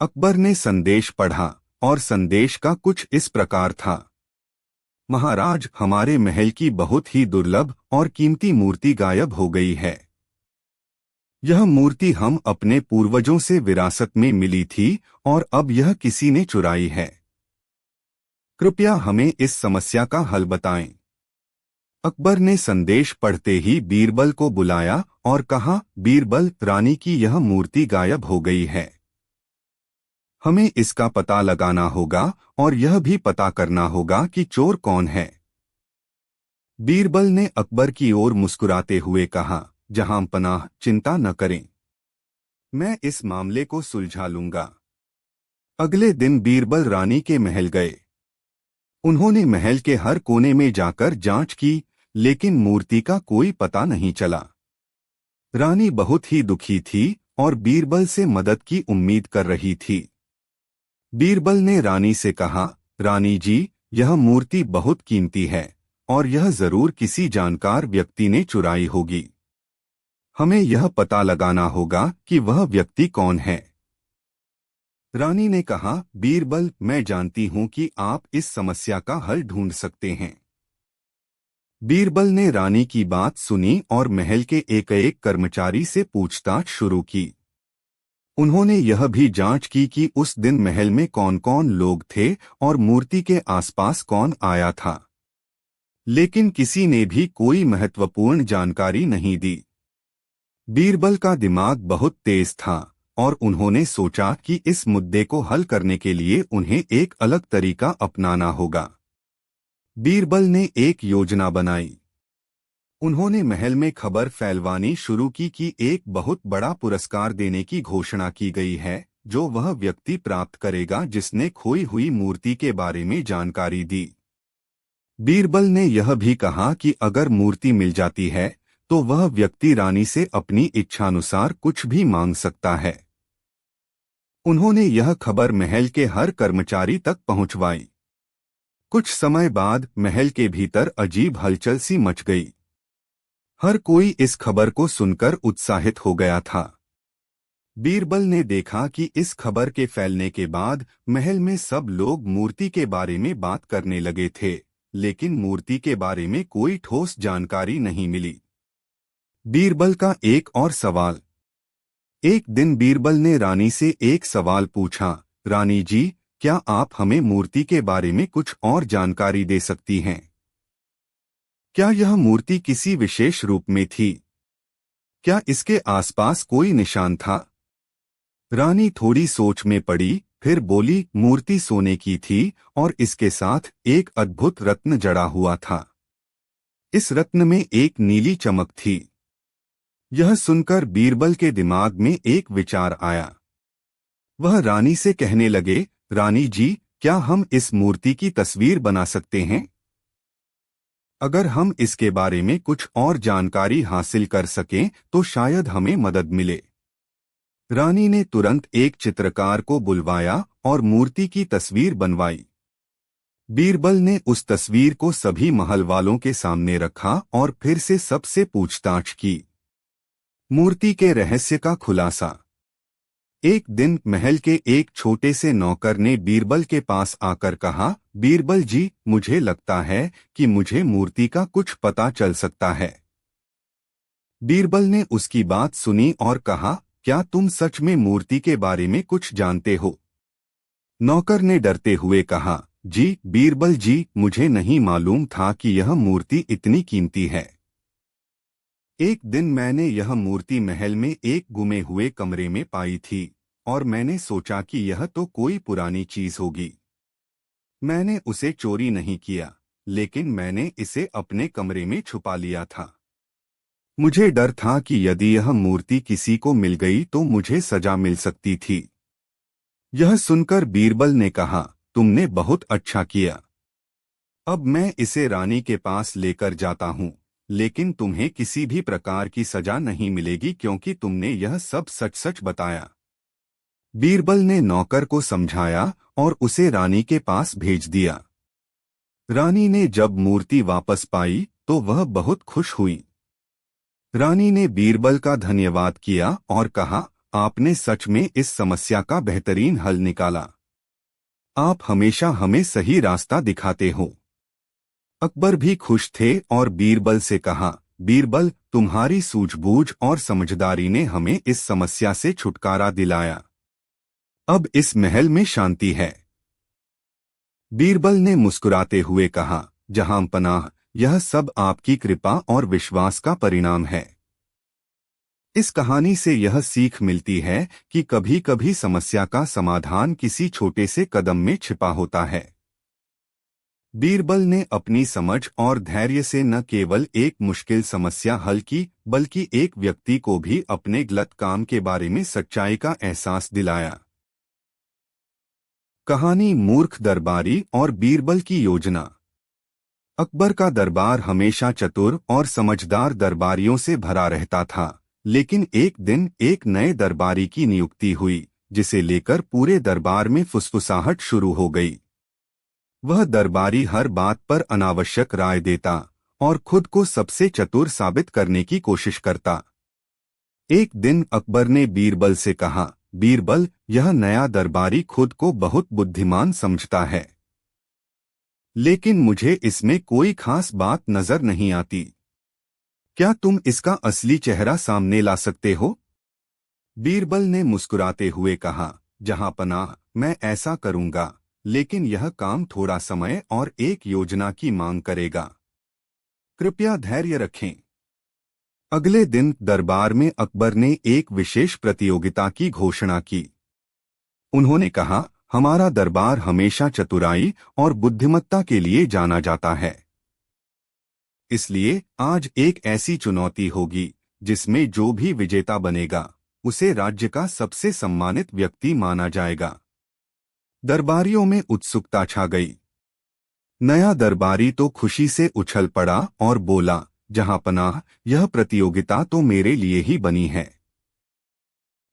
अकबर ने संदेश पढ़ा और संदेश का कुछ इस प्रकार था, महाराज, हमारे महल की बहुत ही दुर्लभ और कीमती मूर्ति गायब हो गई है। यह मूर्ति हम अपने पूर्वजों से विरासत में मिली थी और अब यह किसी ने चुराई है। कृपया हमें इस समस्या का हल बताएं। अकबर ने संदेश पढ़ते ही बीरबल को बुलाया और कहा, बीरबल, रानी की यह मूर्ति गायब हो गई है। हमें इसका पता लगाना होगा और यह भी पता करना होगा कि चोर कौन है। बीरबल ने अकबर की ओर मुस्कुराते हुए कहा, जहांपनाह, चिंता न करें, मैं इस मामले को सुलझा लूंगा। अगले दिन बीरबल रानी के महल गए। उन्होंने महल के हर कोने में जाकर जांच की, लेकिन मूर्ति का कोई पता नहीं चला। रानी बहुत ही दुखी थी और बीरबल से मदद की उम्मीद कर रही थी। बीरबल ने रानी से कहा, रानी जी, यह मूर्ति बहुत कीमती है और यह जरूर किसी जानकार व्यक्ति ने चुराई होगी। हमें यह पता लगाना होगा कि वह व्यक्ति कौन है। रानी ने कहा, बीरबल, मैं जानती हूं कि आप इस समस्या का हल ढूंढ सकते हैं। बीरबल ने रानी की बात सुनी और महल के एक कर्मचारी से पूछताछ शुरू की। उन्होंने यह भी जांच की कि उस दिन महल में कौन कौन लोग थे और मूर्ति के आसपास कौन आया था, लेकिन किसी ने भी कोई महत्वपूर्ण जानकारी नहीं दी। बीरबल का दिमाग बहुत तेज था और उन्होंने सोचा कि इस मुद्दे को हल करने के लिए उन्हें एक अलग तरीका अपनाना होगा। बीरबल ने एक योजना बनाई। उन्होंने महल में खबर फैलवानी शुरू की कि एक बहुत बड़ा पुरस्कार देने की घोषणा की गई है, जो वह व्यक्ति प्राप्त करेगा जिसने खोई हुई मूर्ति के बारे में जानकारी दी। बीरबल ने यह भी कहा कि अगर मूर्ति मिल जाती है तो वह व्यक्ति रानी से अपनी इच्छानुसार कुछ भी मांग सकता है। उन्होंने यह खबर महल के हर कर्मचारी तक पहुंचवाई। कुछ समय बाद महल के भीतर अजीब हलचल सी मच गई। हर कोई इस खबर को सुनकर उत्साहित हो गया था। बीरबल ने देखा कि इस खबर के फैलने के बाद महल में सब लोग मूर्ति के बारे में बात करने लगे थे, लेकिन मूर्ति के बारे में कोई ठोस जानकारी नहीं मिली। बीरबल का एक और सवाल। एक दिन बीरबल ने रानी से एक सवाल पूछा, रानी जी, क्या आप हमें मूर्ति के बारे में कुछ और जानकारी दे सकती हैं? क्या यह मूर्ति किसी विशेष रूप में थी? क्या इसके आसपास कोई निशान था? रानी थोड़ी सोच में पड़ी, फिर बोली, मूर्ति सोने की थी और इसके साथ एक अद्भुत रत्न जड़ा हुआ था। इस रत्न में एक नीली चमक थी। यह सुनकर बीरबल के दिमाग में एक विचार आया। वह रानी से कहने लगे, रानी जी, क्या हम इस मूर्ति की तस्वीर बना सकते हैं? अगर हम इसके बारे में कुछ और जानकारी हासिल कर सकें तो शायद हमें मदद मिले। रानी ने तुरंत एक चित्रकार को बुलवाया और मूर्ति की तस्वीर बनवाई। बीरबल ने उस तस्वीर को सभी महल वालों के सामने रखा और फिर से सबसे पूछताछ की। मूर्ति के रहस्य का खुलासा। एक दिन महल के एक छोटे से नौकर ने बीरबल के पास आकर कहा, बीरबल जी, मुझे लगता है कि मुझे मूर्ति का कुछ पता चल सकता है। बीरबल ने उसकी बात सुनी और कहा, क्या तुम सच में मूर्ति के बारे में कुछ जानते हो? नौकर ने डरते हुए कहा, जी बीरबल जी, मुझे नहीं मालूम था कि यह मूर्ति इतनी कीमती है। एक दिन मैंने यह मूर्ति महल में एक गुमे हुए कमरे में पाई थी और मैंने सोचा कि यह तो कोई पुरानी चीज होगी। मैंने उसे चोरी नहीं किया, लेकिन मैंने इसे अपने कमरे में छुपा लिया था। मुझे डर था कि यदि यह मूर्ति किसी को मिल गई तो मुझे सजा मिल सकती थी। यह सुनकर बीरबल ने कहा, तुमने बहुत अच्छा किया। अब मैं इसे रानी के पास लेकर जाता हूँ, लेकिन तुम्हें किसी भी प्रकार की सजा नहीं मिलेगी क्योंकि तुमने यह सब सच सच बताया। बीरबल ने नौकर को समझाया और उसे रानी के पास भेज दिया। रानी ने जब मूर्ति वापस पाई तो वह बहुत खुश हुई। रानी ने बीरबल का धन्यवाद किया और कहा, आपने सच में इस समस्या का बेहतरीन हल निकाला। आप हमेशा हमें सही रास्ता दिखाते हो। अकबर भी खुश थे और बीरबल से कहा, बीरबल, तुम्हारी सूझबूझ और समझदारी ने हमें इस समस्या से छुटकारा दिलाया। अब इस महल में शांति है। बीरबल ने मुस्कुराते हुए कहा, जहां पनाह, यह सब आपकी कृपा और विश्वास का परिणाम है। इस कहानी से यह सीख मिलती है कि कभी कभी समस्या का समाधान किसी छोटे से कदम में छिपा होता है। बीरबल ने अपनी समझ और धैर्य से न केवल एक मुश्किल समस्या हल की, बल्कि एक व्यक्ति को भी अपने गलत काम के बारे में सच्चाई का एहसास दिलाया। कहानी मूर्ख दरबारी और बीरबल की योजना। अकबर का दरबार हमेशा चतुर और समझदार दरबारियों से भरा रहता था, लेकिन एक दिन एक नए दरबारी की नियुक्ति हुई, जिसे लेकर पूरे दरबार में फुसफुसाहट शुरू हो गई। वह दरबारी हर बात पर अनावश्यक राय देता और खुद को सबसे चतुर साबित करने की कोशिश करता। एक दिन अकबर ने बीरबल से कहा, बीरबल, यह नया दरबारी खुद को बहुत बुद्धिमान समझता है, लेकिन मुझे इसमें कोई खास बात नजर नहीं आती। क्या तुम इसका असली चेहरा सामने ला सकते हो? बीरबल ने मुस्कुराते हुए कहा, जहां पनाह, मैं ऐसा करूंगा, लेकिन यह काम थोड़ा समय और एक योजना की मांग करेगा। कृपया धैर्य रखें। अगले दिन दरबार में अकबर ने एक विशेष प्रतियोगिता की घोषणा की। उन्होंने कहा, हमारा दरबार हमेशा चतुराई और बुद्धिमत्ता के लिए जाना जाता है। इसलिए आज एक ऐसी चुनौती होगी जिसमें जो भी विजेता बनेगा उसे राज्य का सबसे सम्मानित व्यक्ति माना जाएगा। दरबारियों में उत्सुकता छा गई। नया दरबारी तो खुशी से उछल पड़ा और बोला, जहां पनाह, यह प्रतियोगिता तो मेरे लिए ही बनी है।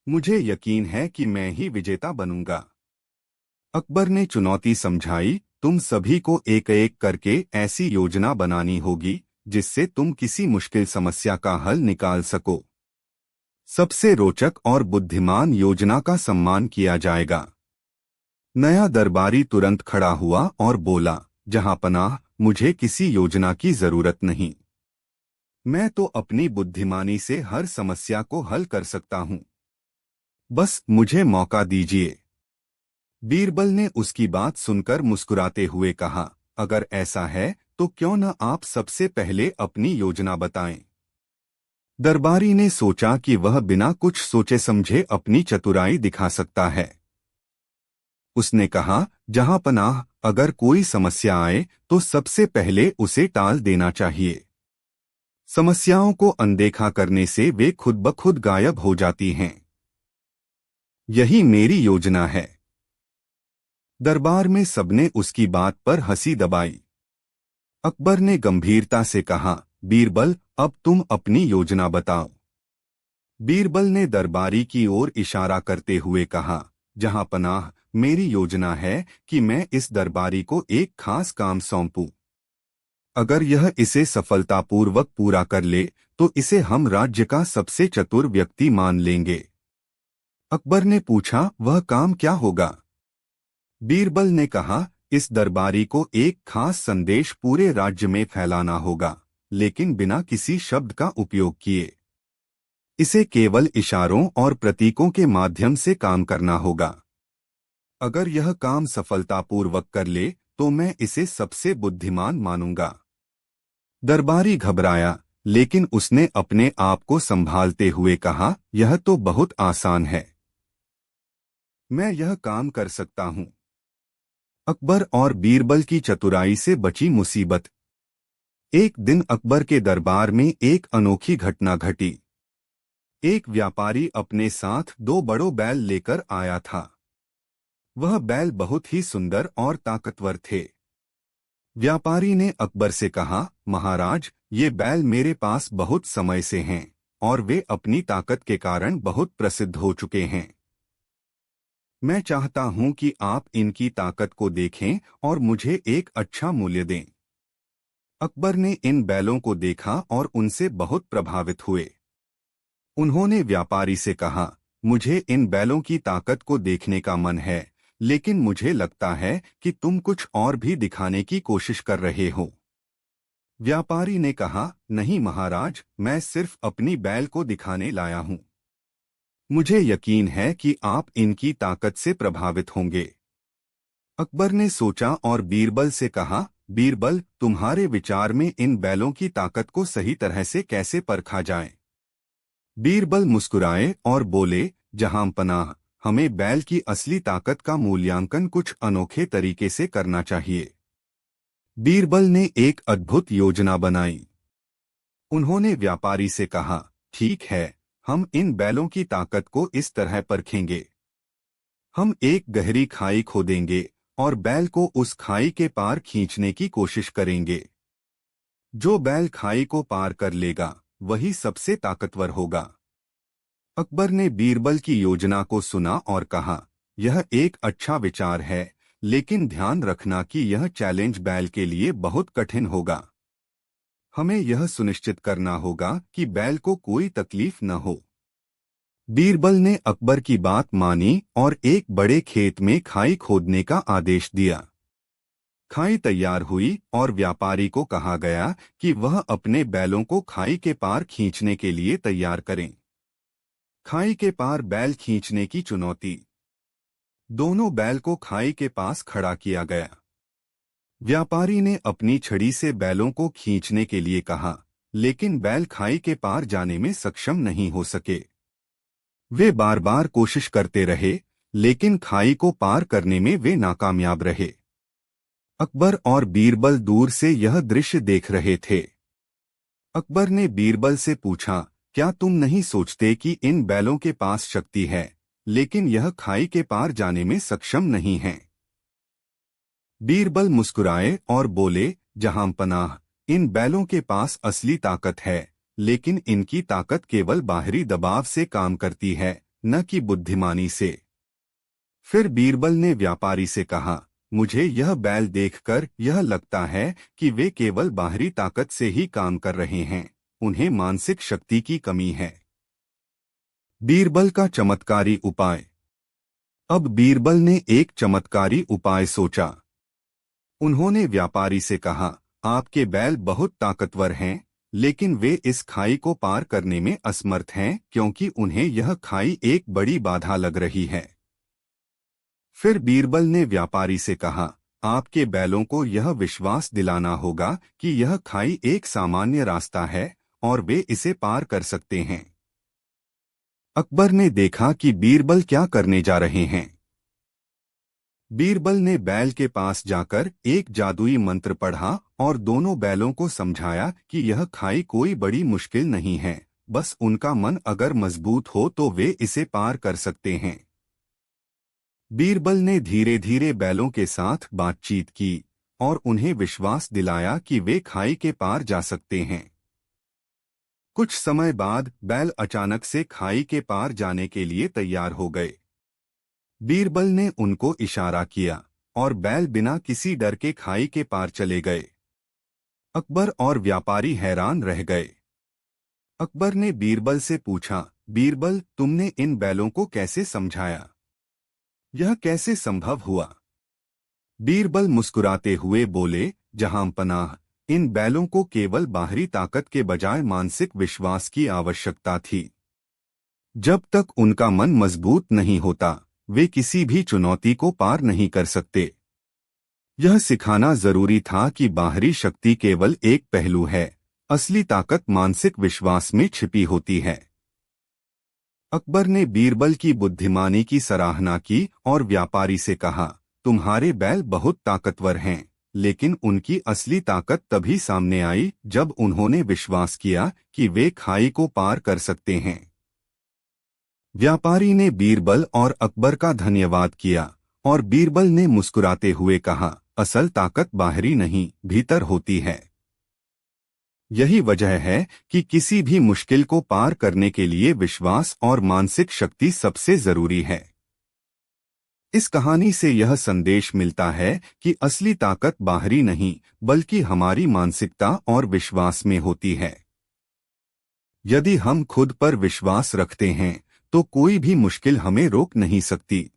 मुझे यकीन है कि मैं ही विजेता बनूंगा। अकबर ने चुनौती समझाई, तुम सभी को एक एक करके ऐसी योजना बनानी होगी जिससे तुम किसी मुश्किल समस्या का हल निकाल सको। सबसे रोचक और बुद्धिमान योजना का सम्मान किया जाएगा। नया दरबारी तुरंत खड़ा हुआ और बोला, जहांपनाह, मुझे किसी योजना की जरूरत नहीं। मैं तो अपनी बुद्धिमानी से हर समस्या को हल कर सकता हूँ। बस मुझे मौका दीजिए। बीरबल ने उसकी बात सुनकर मुस्कुराते हुए कहा, अगर ऐसा है तो क्यों न आप सबसे पहले अपनी योजना बताएं। दरबारी ने सोचा कि वह बिना कुछ सोचे समझे अपनी चतुराई दिखा सकता है। उसने कहा, जहांपनाह, अगर कोई समस्या आए तो सबसे पहले उसे टाल देना चाहिए। समस्याओं को अनदेखा करने से वे खुद ब खुद गायब हो जाती हैं। यही मेरी योजना है। दरबार में सबने उसकी बात पर हंसी दबाई। अकबर ने गंभीरता से कहा, बीरबल, अब तुम अपनी योजना बताओ। बीरबल ने दरबारी की ओर इशारा करते हुए कहा, जहांपनाह, मेरी योजना है कि मैं इस दरबारी को एक खास काम सौंपूं। अगर यह इसे सफलतापूर्वक पूरा कर ले तो इसे हम राज्य का सबसे चतुर व्यक्ति मान लेंगे। अकबर ने पूछा, वह काम क्या होगा? बीरबल ने कहा, इस दरबारी को एक खास संदेश पूरे राज्य में फैलाना होगा, लेकिन बिना किसी शब्द का उपयोग किए। इसे केवल इशारों और प्रतीकों के माध्यम से काम करना होगा। अगर यह काम सफलतापूर्वक कर ले तो मैं इसे सबसे बुद्धिमान मानूंगा। दरबारी घबराया, लेकिन उसने अपने आप को संभालते हुए कहा, यह तो बहुत आसान है। मैं यह काम कर सकता हूँ। अकबर और बीरबल की चतुराई से बची मुसीबत। एक दिन अकबर के दरबार में एक अनोखी घटना घटी। एक व्यापारी अपने साथ दो बड़े बैल लेकर आया था। वह बैल बहुत ही सुंदर और ताकतवर थे। व्यापारी ने अकबर से कहा, महाराज, ये बैल मेरे पास बहुत समय से हैं और वे अपनी ताकत के कारण बहुत प्रसिद्ध हो चुके हैं। मैं चाहता हूं कि आप इनकी ताकत को देखें और मुझे एक अच्छा मूल्य दें। अकबर ने इन बैलों को देखा और उनसे बहुत प्रभावित हुए। उन्होंने व्यापारी से कहा, मुझे इन बैलों की ताकत को देखने का मन है, लेकिन मुझे लगता है कि तुम कुछ और भी दिखाने की कोशिश कर रहे हो। व्यापारी ने कहा, नहीं महाराज, मैं सिर्फ अपनी बैल को दिखाने लाया हूं। मुझे यकीन है कि आप इनकी ताकत से प्रभावित होंगे। अकबर ने सोचा और बीरबल से कहा, बीरबल, तुम्हारे विचार में इन बैलों की ताकत को सही तरह से कैसे परखा जाए? बीरबल मुस्कुराए और बोले, जहांपनाह, हमें बैल की असली ताकत का मूल्यांकन कुछ अनोखे तरीके से करना चाहिए। बीरबल ने एक अद्भुत योजना बनाई। उन्होंने व्यापारी से कहा, ठीक है, हम इन बैलों की ताकत को इस तरह परखेंगे। हम एक गहरी खाई खोदेंगे और बैल को उस खाई के पार खींचने की कोशिश करेंगे। जो बैल खाई को पार कर लेगा वही सबसे ताकतवर होगा। अकबर ने बीरबल की योजना को सुना और कहा, यह एक अच्छा विचार है, लेकिन ध्यान रखना कि यह चैलेंज बैल के लिए बहुत कठिन होगा। हमें यह सुनिश्चित करना होगा कि बैल को कोई तकलीफ न हो। बीरबल ने अकबर की बात मानी और एक बड़े खेत में खाई खोदने का आदेश दिया। खाई तैयार हुई और व्यापारी को कहा गया कि वह अपने बैलों को खाई के पार खींचने के लिए तैयार करें। खाई के पार बैल खींचने की चुनौती। दोनों बैल को खाई के पास खड़ा किया गया। व्यापारी ने अपनी छड़ी से बैलों को खींचने के लिए कहा, लेकिन बैल खाई के पार जाने में सक्षम नहीं हो सके। वे बार बार कोशिश करते रहे, लेकिन खाई को पार करने में वे नाकामयाब रहे। अकबर और बीरबल दूर से यह दृश्य देख रहे थे। अकबर ने बीरबल से पूछा, क्या तुम नहीं सोचते कि इन बैलों के पास शक्ति है, लेकिन यह खाई के पार जाने में सक्षम नहीं हैं? बीरबल मुस्कुराए और बोले, जहांपनाह, इन बैलों के पास असली ताकत है, लेकिन इनकी ताकत केवल बाहरी दबाव से काम करती है, न कि बुद्धिमानी से। फिर बीरबल ने व्यापारी से कहा, मुझे यह बैल देखकर यह लगता है कि वे केवल बाहरी ताकत से ही काम कर रहे हैं, उन्हें मानसिक शक्ति की कमी है। बीरबल का चमत्कारी उपाय। अब बीरबल ने एक चमत्कारी उपाय सोचा। उन्होंने व्यापारी से कहा, आपके बैल बहुत ताकतवर हैं, लेकिन वे इस खाई को पार करने में असमर्थ हैं क्योंकि उन्हें यह खाई एक बड़ी बाधा लग रही है। फिर बीरबल ने व्यापारी से कहा, आपके बैलों को यह विश्वास दिलाना होगा कि यह खाई एक सामान्य रास्ता है और वे इसे पार कर सकते हैं। अकबर ने देखा कि बीरबल क्या करने जा रहे हैं। बीरबल ने बैल के पास जाकर एक जादुई मंत्र पढ़ा और दोनों बैलों को समझाया कि यह खाई कोई बड़ी मुश्किल नहीं है, बस उनका मन अगर मजबूत हो तो वे इसे पार कर सकते हैं। बीरबल ने धीरे धीरे बैलों के साथ बातचीत की और उन्हें विश्वास दिलाया कि वे खाई के पार जा सकते हैं। कुछ समय बाद बैल अचानक से खाई के पार जाने के लिए तैयार हो गए। बीरबल ने उनको इशारा किया और बैल बिना किसी डर के खाई के पार चले गए। अकबर और व्यापारी हैरान रह गए। अकबर ने बीरबल से पूछा, बीरबल, तुमने इन बैलों को कैसे समझाया? यह कैसे संभव हुआ? बीरबल मुस्कुराते हुए बोले, जहांपनाह, इन बैलों को केवल बाहरी ताकत के बजाय मानसिक विश्वास की आवश्यकता थी। जब तक उनका मन मजबूत नहीं होता, वे किसी भी चुनौती को पार नहीं कर सकते। यह सिखाना जरूरी था कि बाहरी शक्ति केवल एक पहलू है, असली ताकत मानसिक विश्वास में छिपी होती है। अकबर ने बीरबल की बुद्धिमानी की सराहना की और व्यापारी से कहा, तुम्हारे बैल बहुत ताकतवर हैं, लेकिन उनकी असली ताकत तभी सामने आई जब उन्होंने विश्वास किया कि वे खाई को पार कर सकते हैं। व्यापारी ने बीरबल और अकबर का धन्यवाद किया और बीरबल ने मुस्कुराते हुए कहा, असल ताकत बाहरी नहीं, भीतर होती है। यही वजह है कि किसी भी मुश्किल को पार करने के लिए विश्वास और मानसिक शक्ति सबसे जरूरी है। इस कहानी से यह संदेश मिलता है कि असली ताकत बाहरी नहीं, बल्कि हमारी मानसिकता और विश्वास में होती है। यदि हम खुद पर विश्वास रखते हैं, तो कोई भी मुश्किल हमें रोक नहीं सकती।